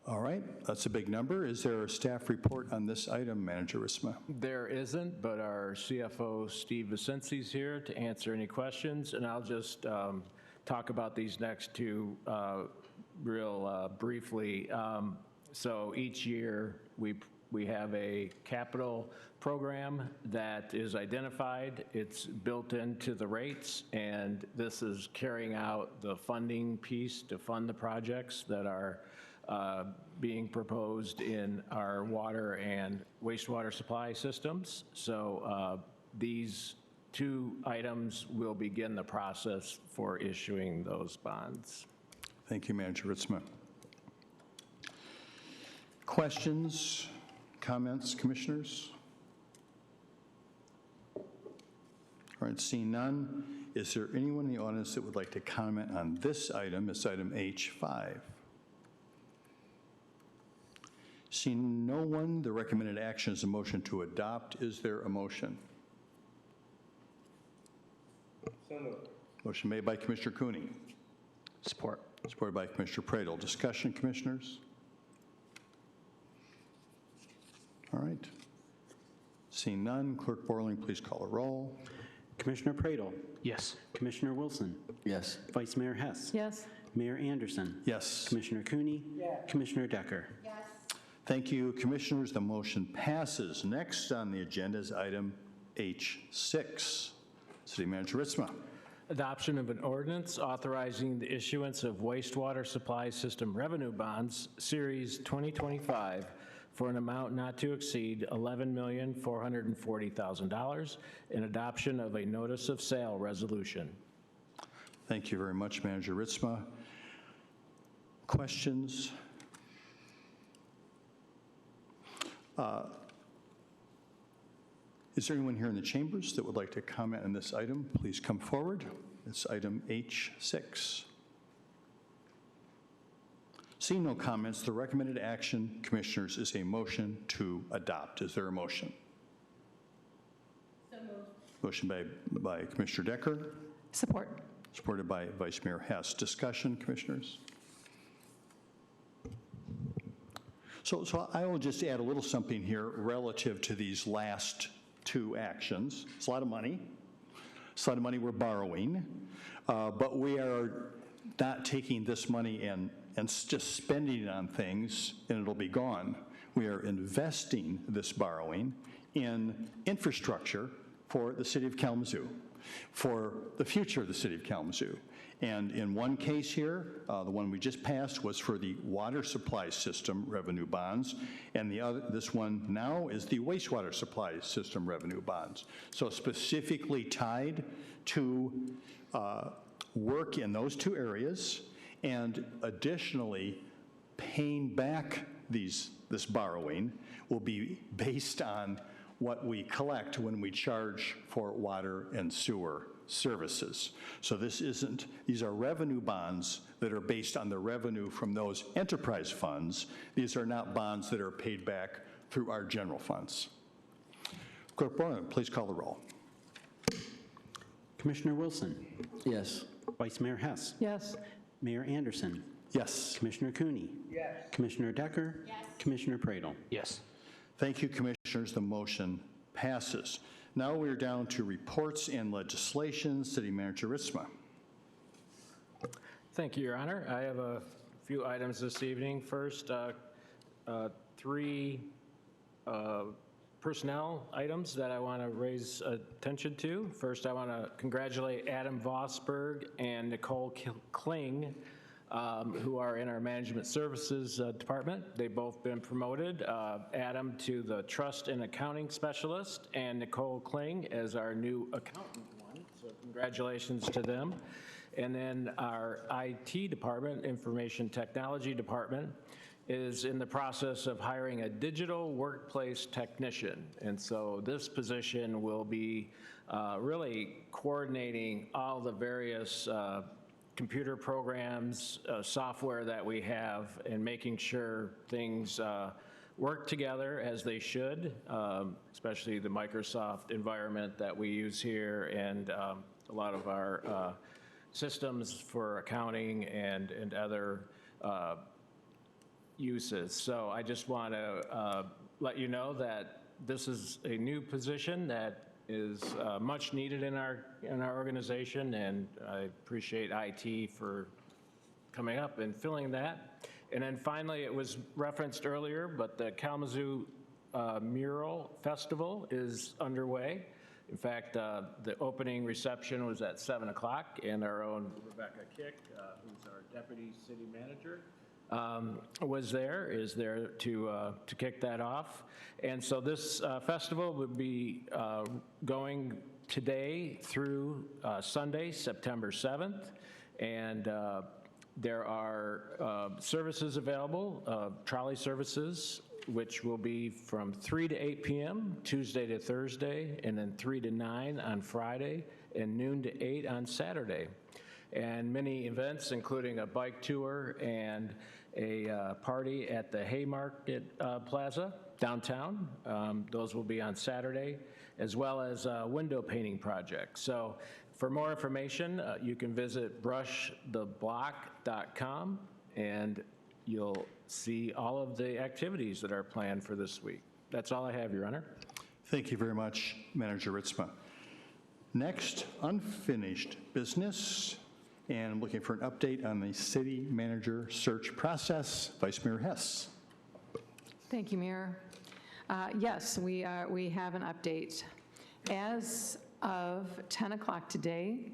All right, that's a big number. Is there a staff report on this item, Manager Ritzma? There isn't, but our CFO, Steve Vicenzi's here to answer any questions, and I'll just talk about these next two real briefly. So each year, we have a capital program that is identified. It's built into the rates, and this is carrying out the funding piece to fund the projects that are being proposed in our water and wastewater supply systems. So these two items will begin the process for issuing those bonds. Thank you, Manager Ritzma. Questions, comments, Commissioners? All right, seeing none, is there anyone in the audience that would like to comment on this item? It's item H5. Seeing no one, the recommended action is a motion to adopt. Is there a motion? So moved. Motion made by Commissioner Cooney. Support. Supported by Commissioner Pradle. Discussion, Commissioners? All right. Seeing none, Clerk Borling, please call a roll. Commissioner Pradle? Yes. Commissioner Wilson? Yes. Vice Mayor Hess? Yes. Mayor Anderson? Yes. Commissioner Cooney? Yes. Commissioner Decker? Yes. Thank you, Commissioners. The motion passes. Next on the agenda is item H6. City Manager Ritzma. Adoption of an ordinance authorizing the issuance of wastewater supply system revenue bonds, Series 2025, for an amount not to exceed $11,440,000, and adoption of a notice of sale resolution. Thank you very much, Manager Ritzma. Questions? Is there anyone here in the chambers that would like to comment on this item? Please come forward. It's item H6. Seeing no comments, the recommended action, Commissioners, is a motion to adopt. Is there a motion? So moved. Motion by Commissioner Decker. Support. Supported by Vice Mayor Hess. Discussion, Commissioners? So I will just add a little something here relative to these last two actions. It's a lot of money. It's a lot of money we're borrowing, but we are not taking this money and just spending it on things and it'll be gone. We are investing this borrowing in infrastructure for the city of Kalamazoo, for the future of the city of Kalamazoo. And in one case here, the one we just passed was for the water supply system revenue bonds, and this one now is the wastewater supply system revenue bonds. So specifically tied to work in those two areas, and additionally paying back this borrowing will be based on what we collect when we charge for water and sewer services. So these are revenue bonds that are based on the revenue from those enterprise funds. These are not bonds that are paid back through our general funds. Clerk Borland, please call the roll. Commissioner Wilson. Yes. Vice Mayor Hess. Yes. Mayor Anderson. Yes. Commissioner Cooney. Yes. Commissioner Decker. Yes. Commissioner Pradle. Yes. Thank you, Commissioners. The motion passes. Now we're down to reports and legislation. City Manager Ritzma. Thank you, Your Honor. I have a few items this evening. First, 3 personnel items that I want to raise attention to. First, I want to congratulate Adam Vosberg and Nicole Kling, who are in our Management Services Department. They've both been promoted. Adam to the Trust and Accounting Specialist, and Nicole Kling as our new Accountant 1. So congratulations to them. And then our IT department, Information Technology Department, is in the process of hiring a digital workplace technician. And so this position will be really coordinating all the various computer programs, software that we have, and making sure things work together as they should, especially the Microsoft environment that we use here and a lot of our systems for accounting and other uses. So I just want to let you know that this is a new position that is much needed in our organization, and I appreciate IT for coming up and filling that. And then finally, it was referenced earlier, but the Kalamazoo Mural Festival is underway. In fact, the opening reception was at 7 o'clock, and our own Rebecca Kick, who's our Deputy City Manager, is there to kick that off. And so this festival would be going today through Sunday, September 7th, and there are services available, trolley services, which will be from 3 to 8 p.m. Tuesday to Thursday, and then 3 to 9 on Friday, and noon to 8 on Saturday. And many events, including a bike tour and a party at the Haymarket Plaza downtown. Those will be on Saturday, as well as a window painting project. So for more information, you can visit brushtheblock.com, and you'll see all of the activities that are planned for this week. That's all I have, Your Honor. Thank you very much, Manager Ritzma. Next, unfinished business, and I'm looking for an update on the city manager search process. Vice Mayor Hess. Thank you, Mayor. Yes, we have an update. As of 10 o'clock today,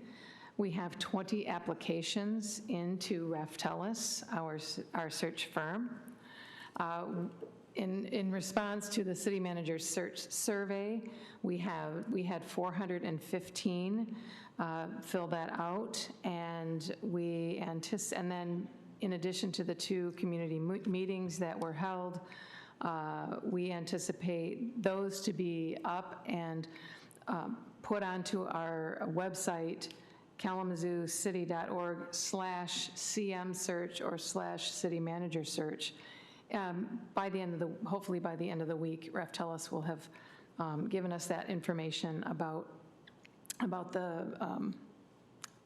we have 20 applications into Raftellus, our search firm. In response to the city manager search survey, we had 415 fill that out, and and then in addition to the 2 community meetings that were held, we anticipate those to be up and put onto our website, kalamazooCity.org/CM search or /city manager search. Hopefully by the end of the week, Raftellus will have given us that information about the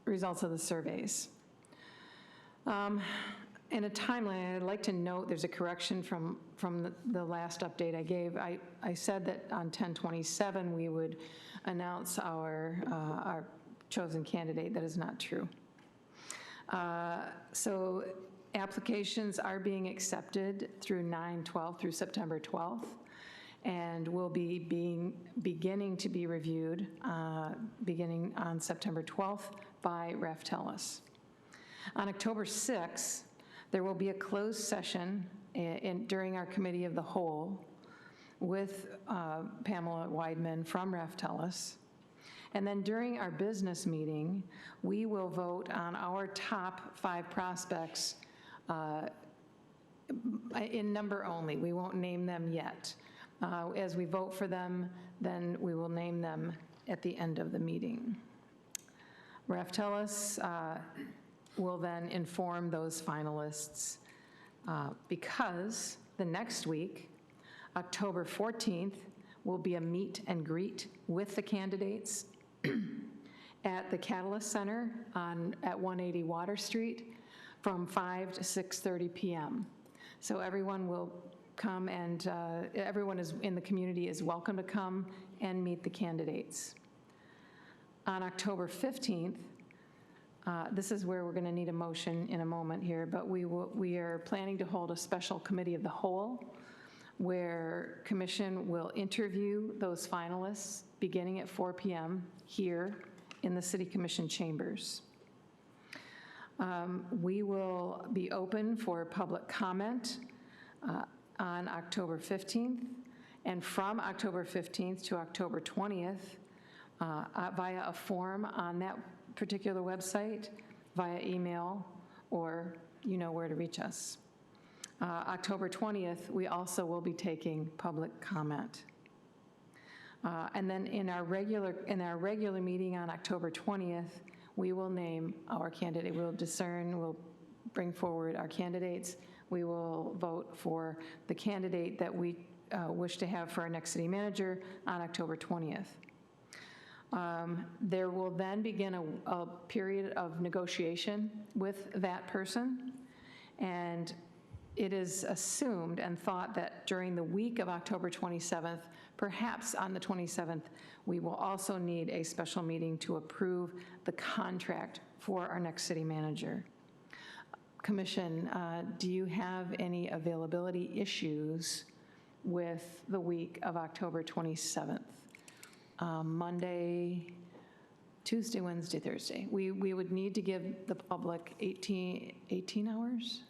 results of the surveys. In a timeline, I'd like to note there's a correction from the last update I gave. I said that on 10/27 we would announce our chosen candidate. That is not true. So applications are being accepted through 9/12 through September 12th, and will be beginning to be reviewed beginning on September 12th by Raftellus. On October 6th, there will be a closed session during our Committee of the Whole with Pamela Weidman from Raftellus. And then during our business meeting, we will vote on our top 5 prospects in number only. We won't name them yet. As we vote for them, then we will name them at the end of the meeting. Raftelis will then inform those finalists because the next week, October 14th, will be a meet and greet with the candidates at the Catalyst Center at 180 Water Street from 5 to 6:30 p.m. So everyone will come and everyone in the community is welcome to come and meet the candidates. On October 15th, this is where we're going to need a motion in a moment here, but we are planning to hold a special committee of the whole where commission will interview those finalists beginning at 4 p.m. here in the City Commission chambers. We will be open for public comment on October 15th, and from October 15th to October 20th, via a form on that particular website, via email, or you know where to reach us. October 20th, we also will be taking public comment. And then in our regular meeting on October 20th, we will name our candidate. We'll discern, we'll bring forward our candidates. We will vote for the candidate that we wish to have for our next city manager on October 20th. There will then begin a period of negotiation with that person, and it is assumed and thought that during the week of October 27th, perhaps on the 27th, we will also need a special meeting to approve the contract for our next city manager. Commission, do you have any availability issues with the week of October 27th? Monday, Tuesday, Wednesday, Thursday. We would need to give the public 18 hours?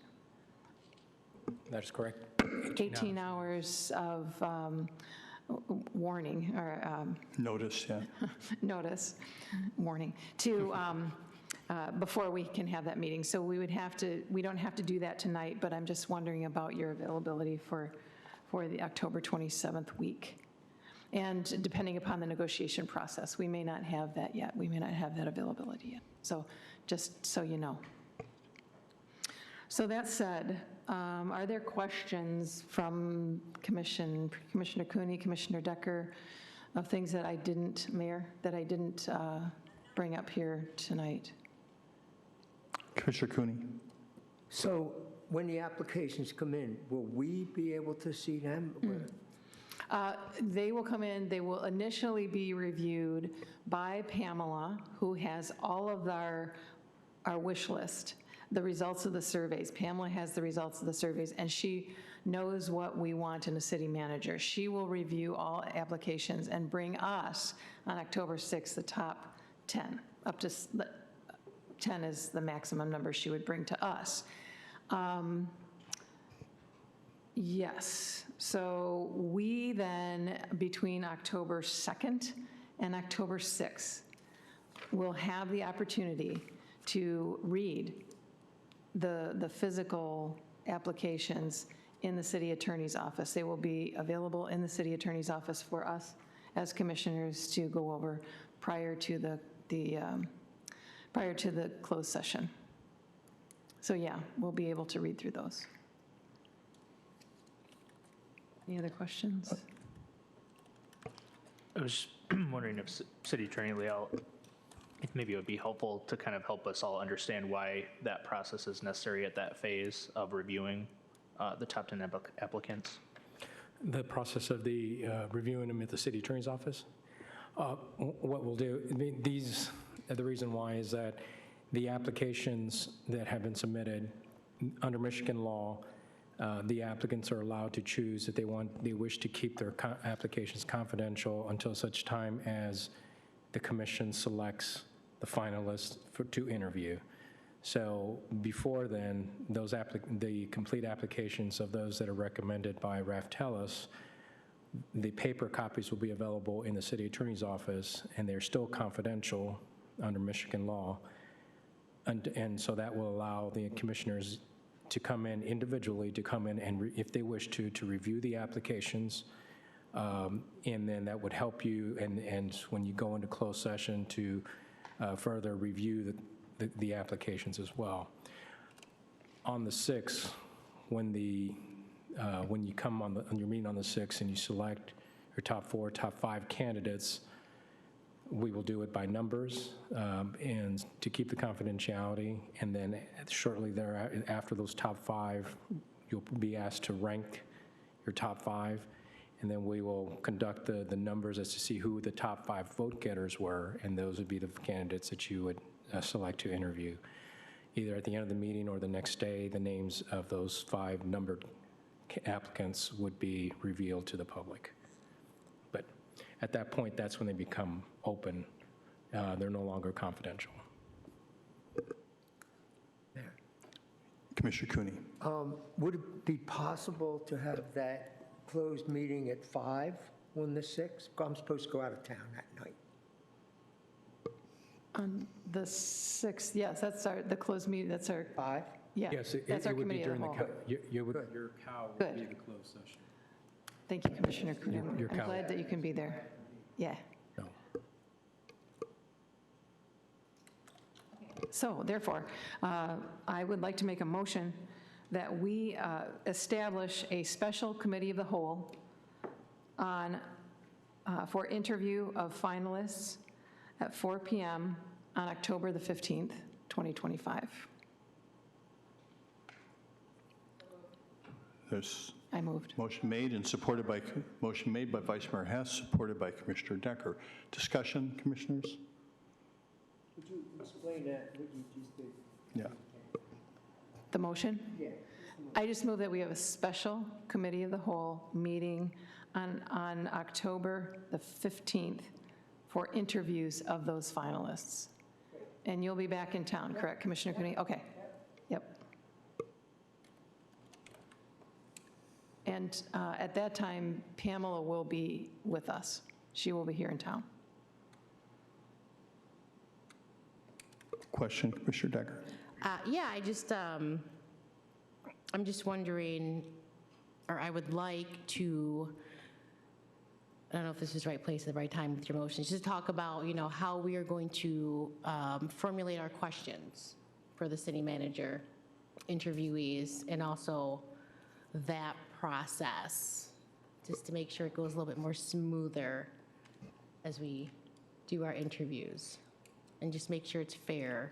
That is correct. 18 hours of warning, or Notice, yeah. notice, warning, to, before we can have that meeting. So we don't have to do that tonight, but I'm just wondering about your availability for the October 27th week. And depending upon the negotiation process, we may not have that yet. We may not have that availability yet. So just so you know. So that said, are there questions from Commissioner Cooney, Commissioner Decker, of things that I didn't, Mayor, that I didn't bring up here tonight? Commissioner Cooney. So when the applications come in, will we be able to see them? They will come in, they will initially be reviewed by Pamela, who has all of our wish list, the results of the surveys. Pamela has the results of the surveys, and she knows what we want in a city manager. She will review all applications and bring us on October 6th the top 10. Up to 10 is the maximum number she would bring to us. Yes, so we then, between October 2nd and October 6th, will have the opportunity to read the physical applications in the city attorney's office. They will be available in the city attorney's office for us as commissioners to go over prior to the closed session. So yeah, we'll be able to read through those. Any other questions? I was wondering if City Attorney Leal, if maybe it would be helpful to kind of help us all understand why that process is necessary at that phase of reviewing the top 10 applicants. The process of the reviewing them at the city attorney's office. What we'll do, the reason why is that the applications that have been submitted under Michigan law, the applicants are allowed to choose if they wish to keep their applications confidential until such time as the commission selects the finalists to interview. So before then, the complete applications of those that are recommended by Raftelis, the paper copies will be available in the city attorney's office, and they're still confidential under Michigan law. And so that will allow the commissioners to come in individually, to come in and, if they wish to review the applications. And then that would help you, and when you go into closed session, to further review the applications as well. On the 6th, when you come on your meeting on the 6th and you select your top 4, top 5 candidates, we will do it by numbers and to keep the confidentiality. And then shortly thereafter, after those top 5, you'll be asked to rank your top 5. And then we will conduct the numbers as to see who the top 5 vote getters were, and those would be the candidates that you would select to interview. Either at the end of the meeting or the next day, the names of those 5 numbered applicants would be revealed to the public. But at that point, that's when they become open. They're no longer confidential. Commissioner Cooney. Would it be possible to have that closed meeting at 5 on the 6th? I'm supposed to go out of town that night. On the 6th, yes, that's the closed meeting, that's our. 5? Yeah, Yes, that's our it would be committee of during the the, whole. your cow would Good. be the closed session. Thank you, Commissioner Cooney. Your I'm cow. glad that you can be there. Yeah. No. So therefore, I would like to make a motion that we establish a special committee of the whole for interview of finalists at 4 p.m. on October the 15th, 2025. There's I moved. motion made and supported by, motion made by Vice Mayor Hess, supported by Commissioner Decker. Discussion, commissioners? Would you explain that, what you just did? Yeah. The motion? Yeah. I just move that we have a special committee of the whole meeting on October the 15th for interviews of those finalists. And you'll be back in town, correct, Commissioner Cooney? Okay. Yep. And at that time, Pamela will be with us. She will be here in town. Question, Commissioner Decker? Yeah, I'm just wondering, or I would like to, I don't know if this is the right place at the right time with your motions, just talk about, how we are going to formulate our questions for the city manager interviewees, and also that process, just to make sure it goes a little bit more smoother as we do our interviews, and just make sure it's fair.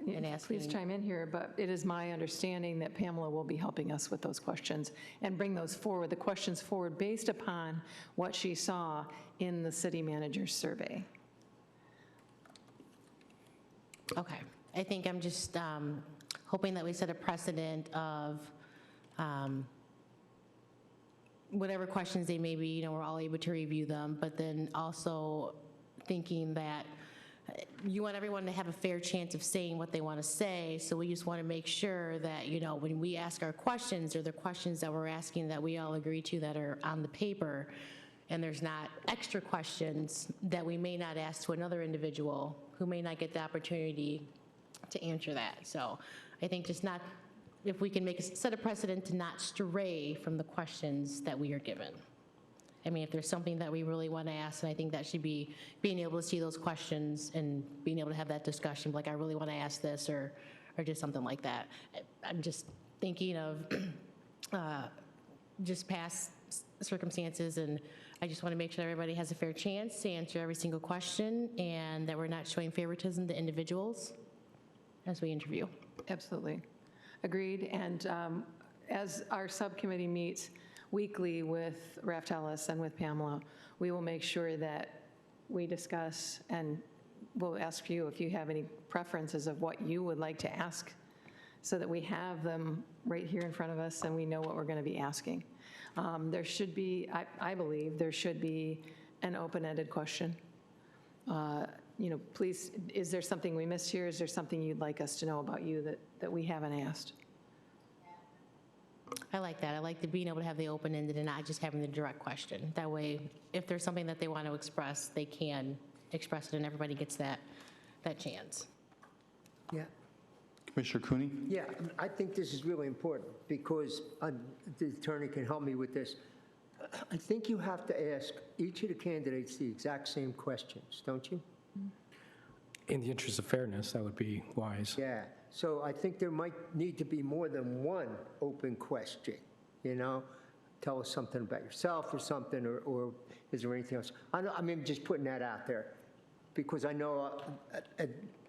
And asking. Please chime in here, but it is my understanding that Pamela will be helping us with those questions and bring those forward, the questions forward based upon what she saw in the city manager's survey. Okay. I think I'm just hoping that we set a precedent of whatever questions they may be, we're all able to review them, but then also thinking that you want everyone to have a fair chance of saying what they want to say, so we just want to make sure that, when we ask our questions, or the questions that we're asking that we all agree to that are on the paper, and there's not extra questions that we may not ask to another individual who may not get the opportunity to answer that. So I think just not, if we can set a precedent to not stray from the questions that we are given. I mean, if there's something that we really want to ask, and I think that should be being able to see those questions and being able to have that discussion, like, I really want to ask this, or just something like that. I'm just thinking of just past circumstances, and I just want to make sure everybody has a fair chance to answer every single question, and that we're not showing favoritism to individuals as we interview. Absolutely. Agreed. And as our subcommittee meets weekly with Raft Ellis and with Pamela, we will make sure that we discuss, and we'll ask you if you have any preferences of what you would like to ask, so that we have them right here in front of us and we know what we're going to be asking. There should be, I believe, there should be an open-ended question. Please, is there something we missed here? Is there something you'd like us to know about you that we haven't asked? I like that. I like being able to have the open-ended and not just having the direct question. That way, if there's something that they want to express, they can express it, and everybody gets that chance. Yeah. Commissioner Cooney? Yeah, I think this is really important because the attorney can help me with this. I think you have to ask each of the candidates the exact same questions, don't you? In the interest of fairness, that would be wise. Yeah, so I think there might need to be more than one open question, you know? Tell us something about yourself or something, or is there anything else? I mean, just putting that out there, because I know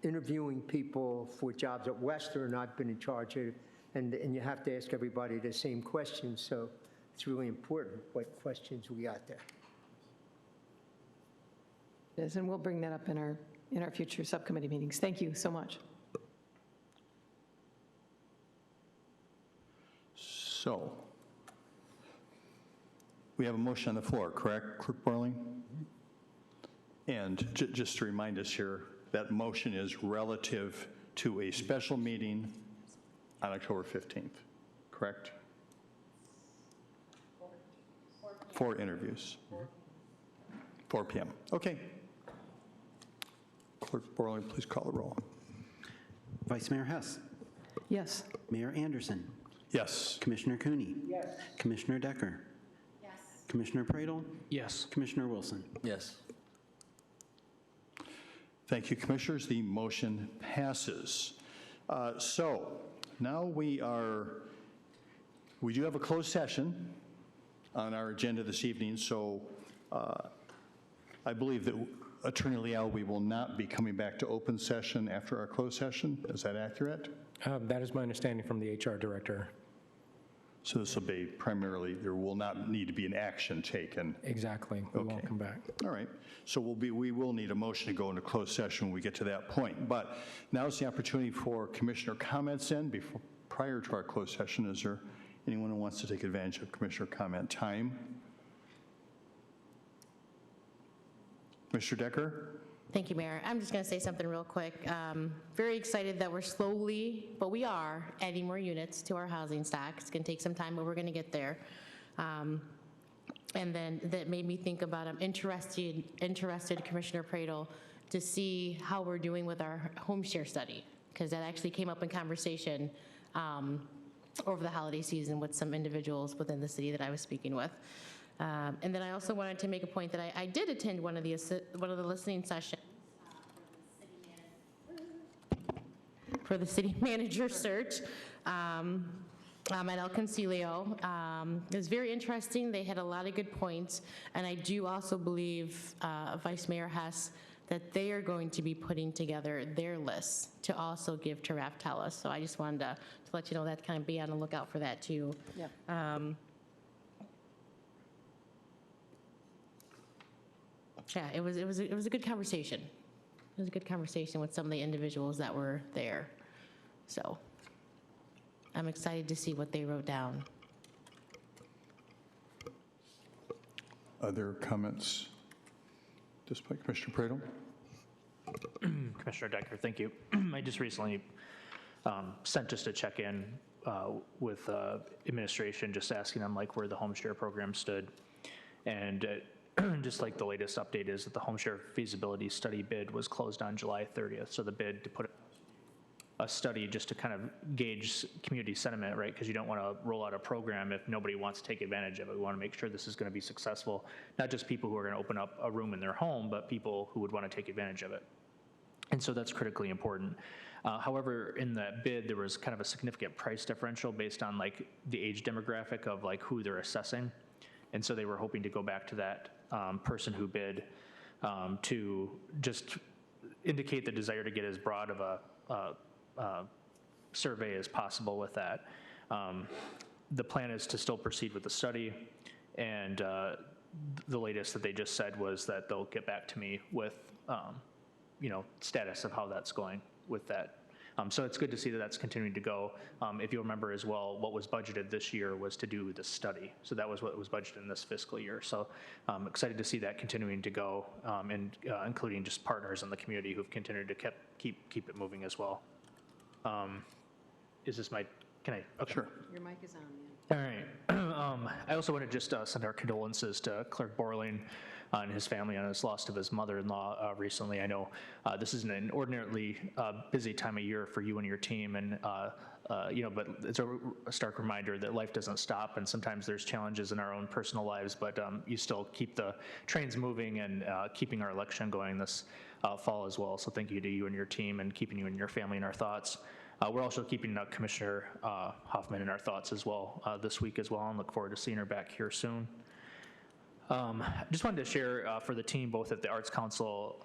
interviewing people for jobs at Western, I've been in charge of, and you have to ask everybody the same questions, so it's really important what questions we got there. Yes, and we'll bring that up in our future subcommittee meetings. Thank you so much. So, we have a motion on the floor, correct, Clerk Borling? And just to remind us here, that motion is relative to a special meeting on October 15th, correct? 4 interviews. 4 p.m. Okay. Clerk Borling, please call the roll. Vice Mayor Hess. Yes. Mayor Anderson. Yes. Commissioner Cooney. Yes. Commissioner Decker. Yes. Commissioner Pradel. Yes. Commissioner Wilson. Yes. Thank you, Commissioners. The motion passes. So now we do have a closed session on our agenda this evening, so I believe that Attorney Leal, we will not be coming back to open session after our closed session. Is that accurate? That is my understanding from the HR director. So this will be primarily, there will not need to be an action taken. Exactly. We won't come back. All right. So we will need a motion to go into closed session when we get to that point. But now is the opportunity for commissioner comments prior to our closed session. Is there anyone who wants to take advantage of commissioner comment time? Mr. Decker? Thank you, Mayor. I'm just going to say something real quick. Very excited that we're slowly, but we are, adding more units to our housing stock. It's going to take some time, but we're going to get there. And then that made me think about, I'm interested, Commissioner Pradel, to see how we're doing with our home share study, because that actually came up in conversation over the holiday season with some individuals within the city that I was speaking with. And then I also wanted to make a point that I did attend one of the listening sessions for the city manager search at El Concilio. It was very interesting. They had a lot of good points, and I do also believe, Vice Mayor Hess, that they are going to be putting together their lists to also give to Raftella. So I just wanted to let you know that, kind of be on the lookout for that too. Yep. Yeah, it was a good conversation. It was a good conversation with some of the individuals that were there. So I'm excited to see what they wrote down. Other comments? This by Commissioner Pradel? Commissioner Decker, thank you. I just recently sent just a check-in with administration, just asking them like where the home share program stood. And just like the latest update is that the home share feasibility study bid was closed on July 30th. So the bid to put a study just to kind of gauge community sentiment, right? Because you don't want to roll out a program if nobody wants to take advantage of it. We want to make sure this is going to be successful. Not just people who are going to open up a room in their home, but people who would want to take advantage of it. And so that's critically important. However, in that bid, there was kind of a significant price differential based on like the age demographic of like who they're assessing. And so they were hoping to go back to that person who bid to just indicate the desire to get as broad of a survey as possible with that. The plan is to still proceed with the study, and the latest that they just said was that they'll get back to me with status of how that's going with that. So it's good to see that that's continuing to go. If you remember as well, what was budgeted this year was to do the study. So that was what was budgeted in this fiscal year. So I'm excited to see that continuing to go, and including just partners in the community who've continued to keep it moving as well. Is this my, can I? Okay. Sure. Your mic is on, man. All right. I also want to just send our condolences to Clerk Borling. and his family on his loss of his mother-in-law recently. I know this is an inordinately busy time of year for you and your team, and but it's a stark reminder that life doesn't stop, and sometimes there's challenges in our own personal lives, but you still keep the trains moving and keeping our election going this fall as well. So thank you to you and your team, and keeping you and your family in our thoughts. We're also keeping Commissioner Hoffman in our thoughts as well this week as well, and look forward to seeing her back here soon. Just wanted to share for the team, both at the Arts Council,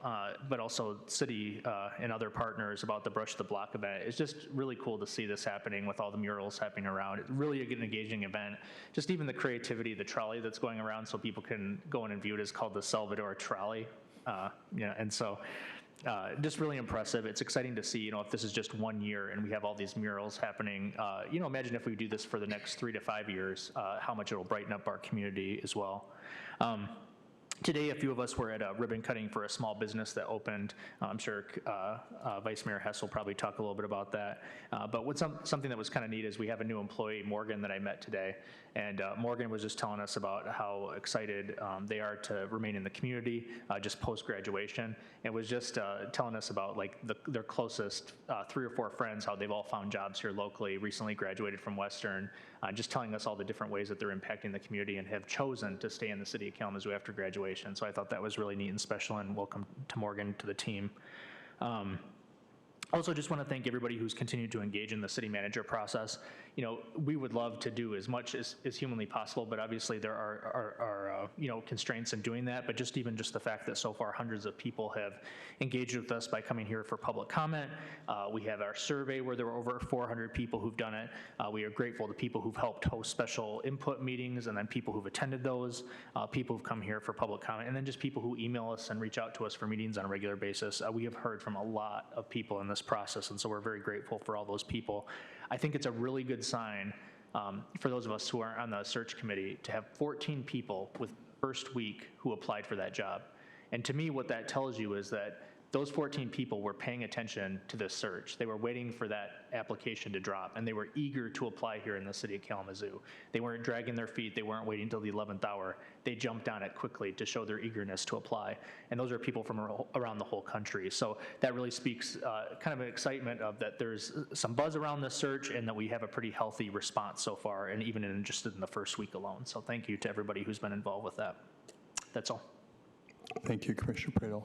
but also city and other partners, about the Brush the Block event. It's just really cool to see this happening with all the murals happening around. It's really an engaging event. Just even the creativity, the trolley that's going around so people can go in and view it is called the Salvador Trolley. And so just really impressive. It's exciting to see, if this is just 1 year and we have all these murals happening, imagine if we do this for the next 3 to 5 years, how much it'll brighten up our community as well. Today, a few of us were at a ribbon cutting for a small business that opened. I'm sure Vice Mayor Hess will probably talk a little bit about that. But something that was kind of neat is we have a new employee, Morgan, that I met today. And Morgan was just telling us about how excited they are to remain in the community just post-graduation. And was just telling us about their closest 3 or 4 friends, how they've all found jobs here locally, recently graduated from Western, just telling us all the different ways that they're impacting the community and have chosen to stay in the city of Kalamazoo after graduation. So I thought that was really neat and special, and welcome to Morgan, to the team. Also, just want to thank everybody who's continued to engage in the city manager process. We would love to do as much as humanly possible, but obviously there are constraints in doing that. But just the fact that so far hundreds of people have engaged with us by coming here for public comment. We have our survey where there were over 400 people who've done it. We are grateful to people who've helped host special input meetings, and then people who've attended those, people who've come here for public comment, and then just people who email us and reach out to us for meetings on a regular basis. We have heard from a lot of people in this process, and so we're very grateful for all those people. I think it's a really good sign for those of us who are on the search committee to have 14 people with first week who applied for that job. And to me, what that tells you is that those 14 people were paying attention to this search. They were waiting for that application to drop, and they were eager to apply here in the city of Kalamazoo. They weren't dragging their feet. They weren't waiting until the 11th hour. They jumped on it quickly to show their eagerness to apply. And those are people from around the whole country. So that really speaks kind of an excitement of that there's some buzz around this search, and that we have a pretty healthy response so far, and even just in the first week alone. So thank you to everybody who's been involved with that. That's all. Thank you, Commissioner Pradel.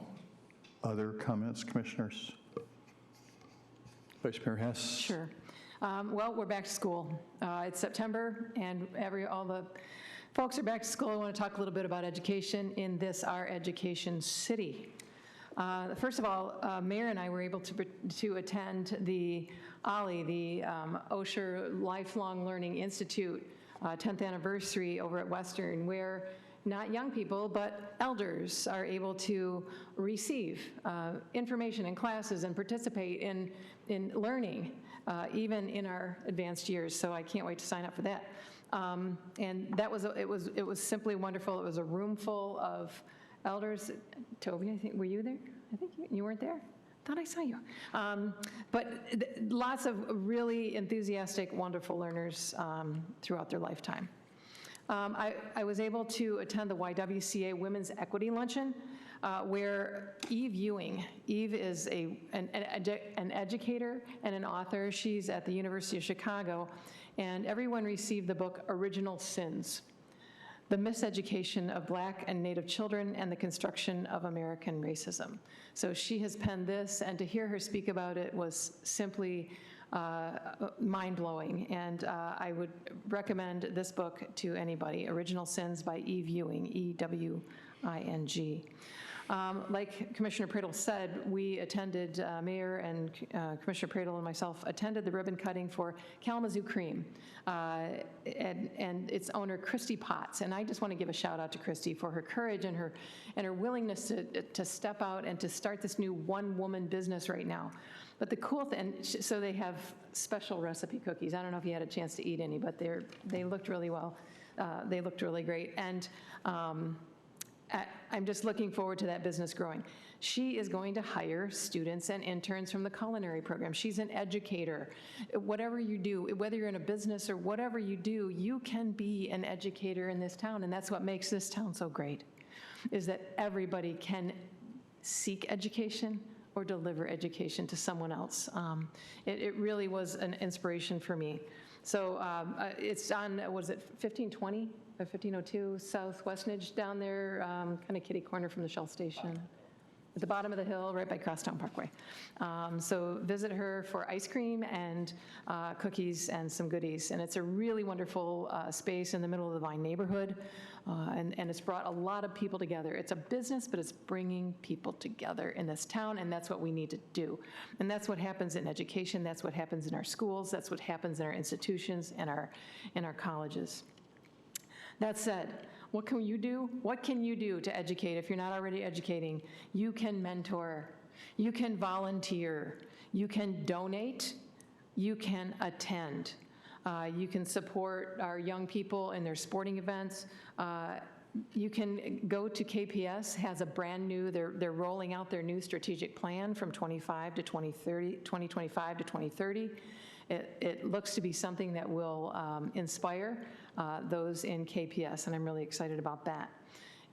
Other comments, commissioners? Vice Mayor Hess? Sure. Well, we're back to school. It's September, and all the folks are back to school. I want to talk a little bit about education in this, our education city. First of all, Mayor and I were able to attend the OLLI, the Osher Lifelong Learning Institute 10th anniversary over at Western, where not young people, but elders are able to receive information in classes and participate in learning, even in our advanced years. So I can't wait to sign up for that. And that was it was simply wonderful. It was a room full of elders. Toby, I think, were you there? I think you weren't there. Thought I saw you. But lots of really enthusiastic, wonderful learners throughout their lifetime. I was able to attend the YWCA Women's Equity Luncheon, where Eve Ewing. Eve is an educator and an author. She's at the University of Chicago, and everyone received the book Original Sins: The Miseducation of Black and Native Children and the Construction of American Racism. So she has penned this, and to hear her speak about it was simply mind-blowing, and I would recommend this book to anybody, Original Sins by Eve Ewing, E-W-I-N-G. Like Commissioner Pradel said, we attended, Mayor and Commissioner Pradel and myself attended the ribbon cutting for Kalamazoo Cream and its owner, Christy Potts. And I just want to give a shout out to Christy for her courage and her willingness to step out and to start this new one-woman business right now. But the cool thing, so they have special recipe cookies. I don't know if you had a chance to eat any, but they looked really well. They looked really great. And I'm just looking forward to that business growing. She is going to hire students and interns from the culinary program. She's an educator. Whatever you do, whether you're in a business or whatever you do, you can be an educator in this town, and that's what makes this town so great. is that everybody can seek education or deliver education to someone else. It really was an inspiration for me. So it's on, what is it, 1520 or 1502 South Westnedge down there, kind of kitty corner from the Shell station. At the bottom of the hill, right by Crosstown Parkway. So visit her for ice cream and cookies and some goodies. And it's a really wonderful space in the middle of the Vine neighborhood. And it's brought a lot of people together. It's a business, but it's bringing people together in this town, and that's what we need to do. And that's what happens in education. That's what happens in our schools. That's what happens in our institutions and in our colleges. That said, what can you do? What can you do to educate if you're not already educating? You can mentor, you can volunteer, you can donate, you can attend. You can support our young people in their sporting events. You can go to KPS, has a brand new, they're rolling out their new strategic plan from 2025 to 2030. It looks to be something that will inspire those in KPS, and I'm really excited about that.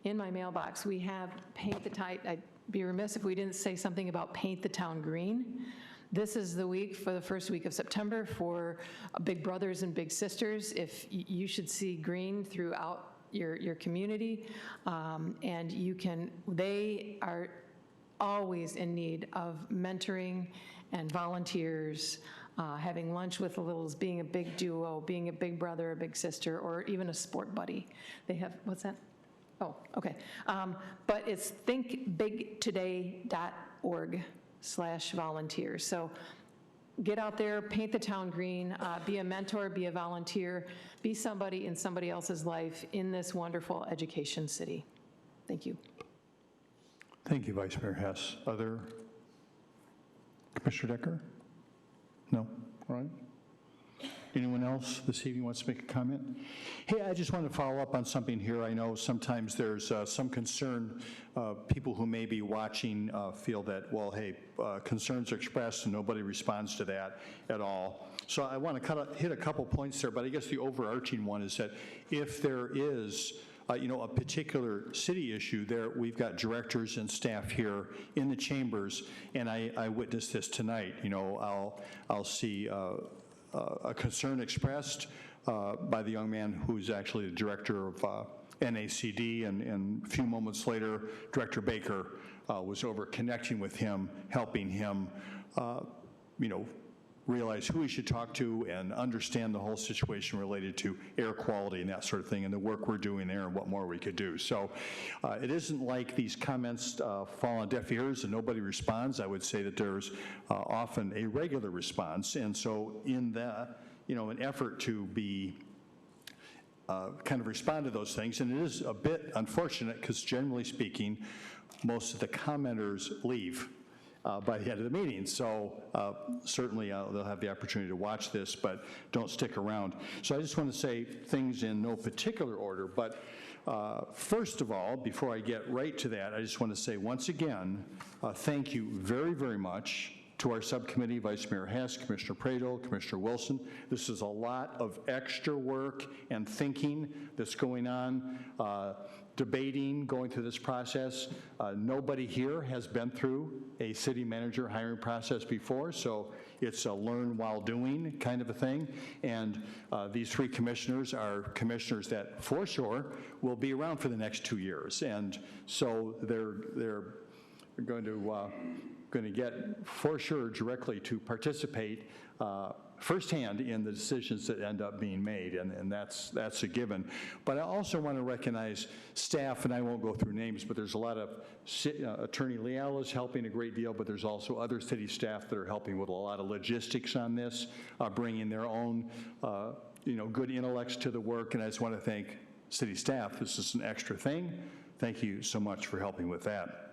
In my mailbox, we have Paint the Town. I'd be remiss if we didn't say something about Paint the Town Green. This is the week, for the first week of September, for big brothers and big sisters. If you should see green throughout your community, and you can, they are always in need of mentoring and volunteers, having lunch with the littles, being a big duo, being a big brother, a big sister, or even a sport buddy. They have, what's that? Oh, okay. But it's thinkbigtoday.org/volunteers. So get out there, paint the town green, be a mentor, be a volunteer, be somebody in somebody else's life in this wonderful education city. Thank you. Thank you, Vice Mayor Hess. Other? Commissioner Decker? No? All right. Anyone else this evening wants to make a comment? Hey, I just want to follow up on something here. I know sometimes there's some concern. People who may be watching feel that, well, hey, concerns are expressed and nobody responds to that at all. So I want to hit a couple points there, but I guess the overarching one is that if there is a particular city issue there, we've got directors and staff here in the chambers, and I witnessed this tonight. I'll see a concern expressed by the young man who's actually the director of NACD, and a few moments later, Director Baker was over connecting with him, helping him, realize who he should talk to and understand the whole situation related to air quality and that sort of thing, and the work we're doing there and what more we could do. So it isn't like these comments fall on deaf ears and nobody responds. I would say that there's often a regular response, and so in that, an effort to be kind of respond to those things, and it is a bit unfortunate because generally speaking, most of the commenters leave by the end of the meeting. So certainly they'll have the opportunity to watch this, but don't stick around. So I just want to say things in no particular order, but first of all, before I get right to that, I just want to say once again, thank you very, very much to our subcommittee, Vice Mayor Hess, Commissioner Pradel, Commissioner Wilson. This is a lot of extra work and thinking that's going on, debating, going through this process. Nobody here has been through a city manager hiring process before, so it's a learn while doing kind of a thing. And these three commissioners are commissioners that, for sure, will be around for the next 2 years. And so they're going to get, for sure, directly to participate firsthand in the decisions that end up being made, and that's a given. But I also want to recognize staff, and I won't go through names, but there's a lot of, Attorney Leal is helping a great deal, but there's also other city staff that are helping with a lot of logistics on this, bringing their own, good intellects to the work, and I just want to thank city staff. This is an extra thing. Thank you so much for helping with that.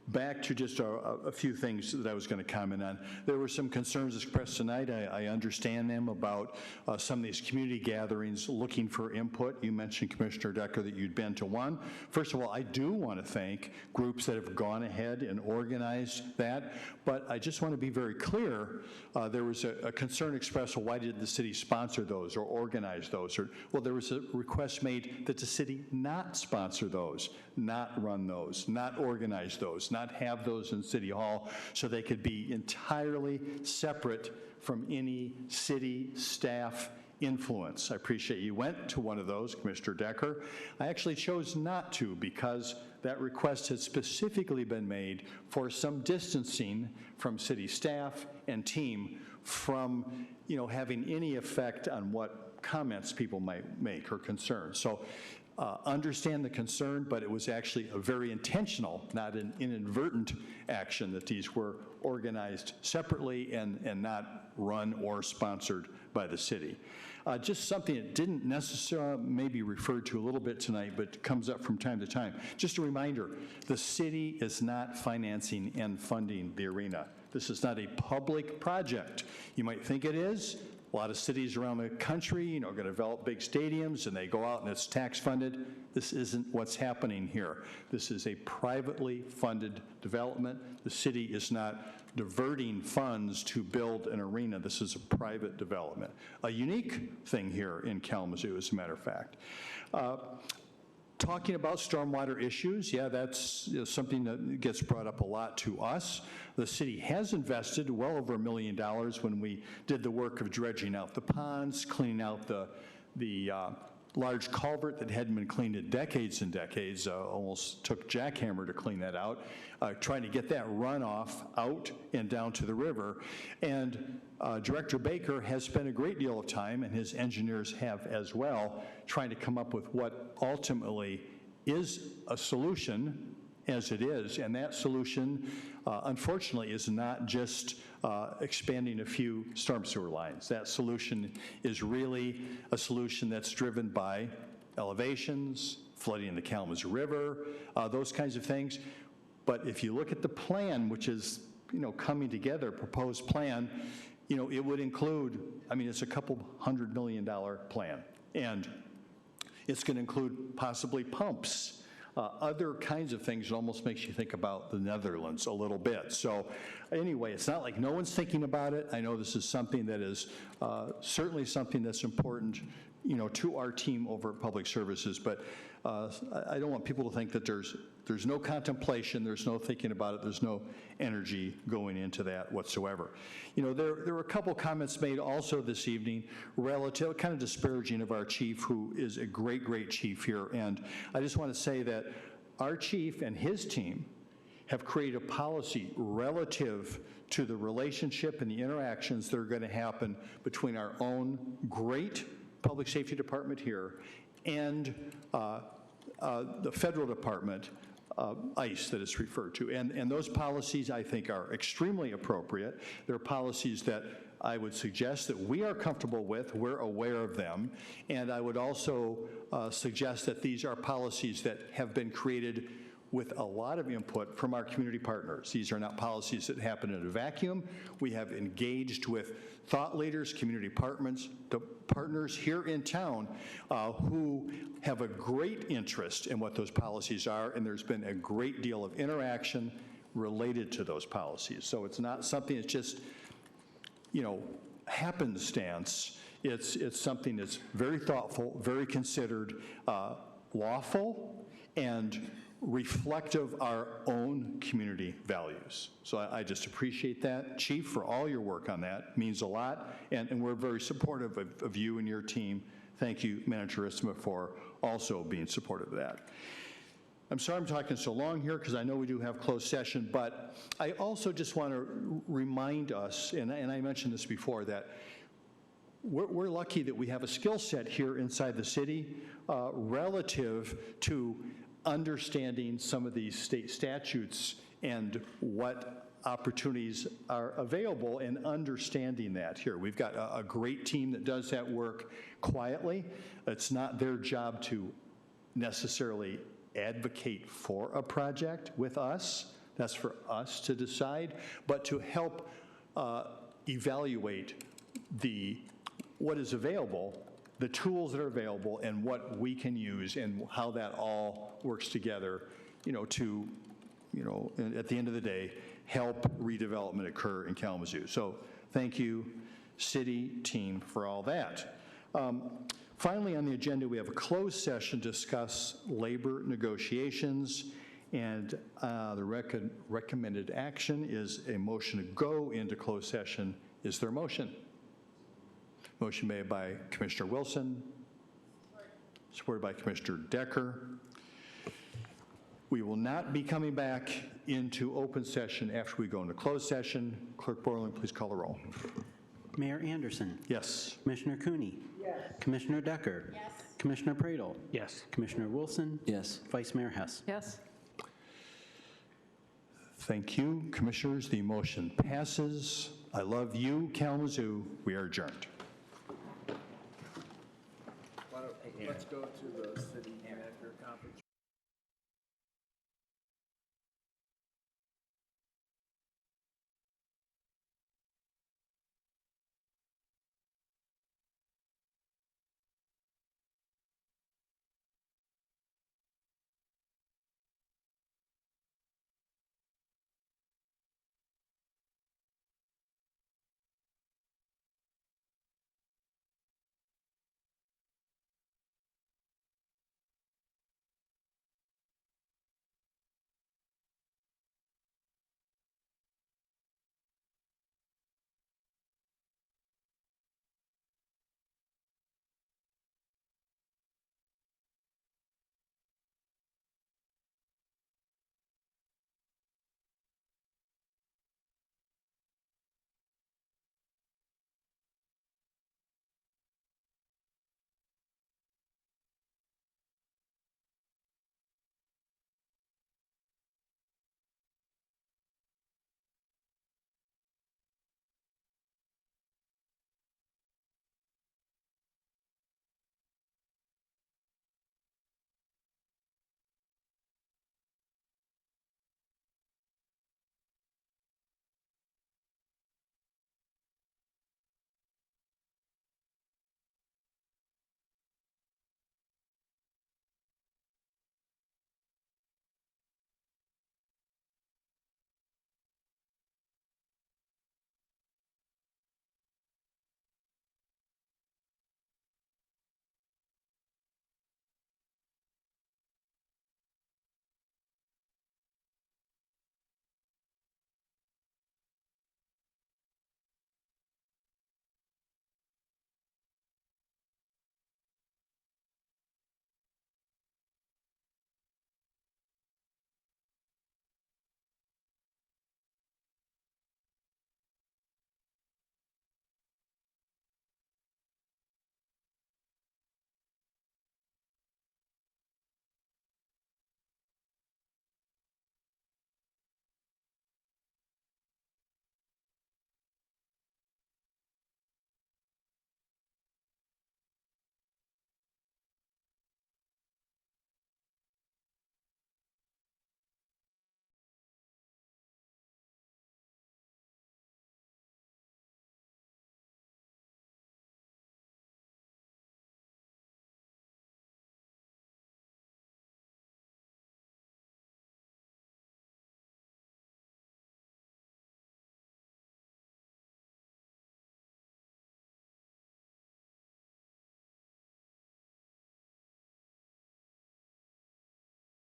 back to just a few things that I was going to comment on. There were some concerns expressed tonight. I understand them about some of these community gatherings looking for input. You mentioned, Commissioner Decker, that you'd been to one. First of all, I do want to thank groups that have gone ahead and organized that, but I just want to be very clear. There was a concern expressed, well, why did the city sponsor those or organize those? Well, there was a request made that the city not sponsor those, not run those, not organize those, not have those in City Hall, so they could be entirely separate from any city staff influence. I appreciate you went to one of those, Commissioner Decker. I actually chose not to because that request had specifically been made for some distancing from city staff and team from, having any effect on what comments people might make or concerns. So understand the concern, but it was actually a very intentional, not an inadvertent action that these were organized separately and not run or sponsored by the city. Just something that didn't necessarily maybe referred to a little bit tonight, but comes up from time to time. Just a reminder, the city is not financing and funding the arena. This is not a public project. You might think it is. A lot of cities around the country, going to develop big stadiums, and they go out and it's tax funded. This isn't what's happening here. This is a privately funded development. The city is not diverting funds to build an arena. This is a private development. A unique thing here in Kalamazoo, as a matter of fact. Talking about stormwater issues, yeah, that's something that gets brought up a lot to us. The city has invested well over $1 million when we did the work of dredging out the ponds, cleaning out the large culvert that hadn't been cleaned in decades and decades, almost took jackhammer to clean that out, trying to get that runoff out and down to the river. And Director Baker has spent a great deal of time, and his engineers have as well, trying to come up with what ultimately is a solution as it is. And that solution, unfortunately, is not just expanding a few storm sewer lines. That solution is really a solution that's driven by elevations, flooding in the Kalamazoo River, those kinds of things. But if you look at the plan, which is, coming together, proposed plan, it would include, it's a couple $100 million plan. And it's going to include possibly pumps, other kinds of things. It almost makes you think about the Netherlands a little bit. So anyway, it's not like no one's thinking about it. I know this is something that is certainly something that's important, to our team over at Public Services, but I don't want people to think that there's no contemplation, there's no thinking about it, there's no energy going into that whatsoever. There were a couple comments made also this evening relative, kind of disparaging of our chief, who is a great, great chief here. And I just want to say that our chief and his team have created a policy relative to the relationship and the interactions that are going to happen between our own great public safety department here and the federal department, ICE, that is referred to. And those policies, I think, are extremely appropriate. They're policies that I would suggest that we are comfortable with, we're aware of them, and I would also suggest that these are policies that have been created with a lot of input from our community partners. These are not policies that happen in a vacuum. We have engaged with thought leaders, community partners here in town who have a great interest in what those policies are, and there's been a great deal of interaction related to those policies. So it's not something that's just, happenstance. It's something that's very thoughtful, very considered, lawful, and reflective of our own community values. So I just appreciate that, Chief, for all your work on that. It means a lot, and we're very supportive of you and your team. Thank you, Manager Isma, for also being supportive of that. I'm sorry I'm talking so long here because I know we do have closed session, but I also just want to remind us, and I mentioned this before, that we're lucky that we have a skill set here inside the city relative to understanding some of these state statutes and what opportunities are available and understanding that here. We've got a great team that does that work quietly. It's not their job to necessarily advocate for a project with us. That's for us to decide, but to help evaluate what is available, the tools that are available, and what we can use, and how that all works together, to, at the end of the day, help redevelopment occur in Kalamazoo. So thank you, city team, for all that. Finally, on the agenda, we have a closed session to discuss labor negotiations, and the recommended action is a motion to go into closed session. Is there a motion? Motion made by Commissioner Wilson, supported by Commissioner Decker. We will not be coming back into open session after we go into closed session. Clerk Borland, please call the roll. Mayor Anderson. Yes. Commissioner Cooney. Yes. Commissioner Decker. Yes. Commissioner Pradel. Yes. Commissioner Wilson. Yes. Vice Mayor Hess. Yes. Thank you, commissioners. The motion passes. I love you, Kalamazoo. We are adjourned. Let's go to the city manager conference.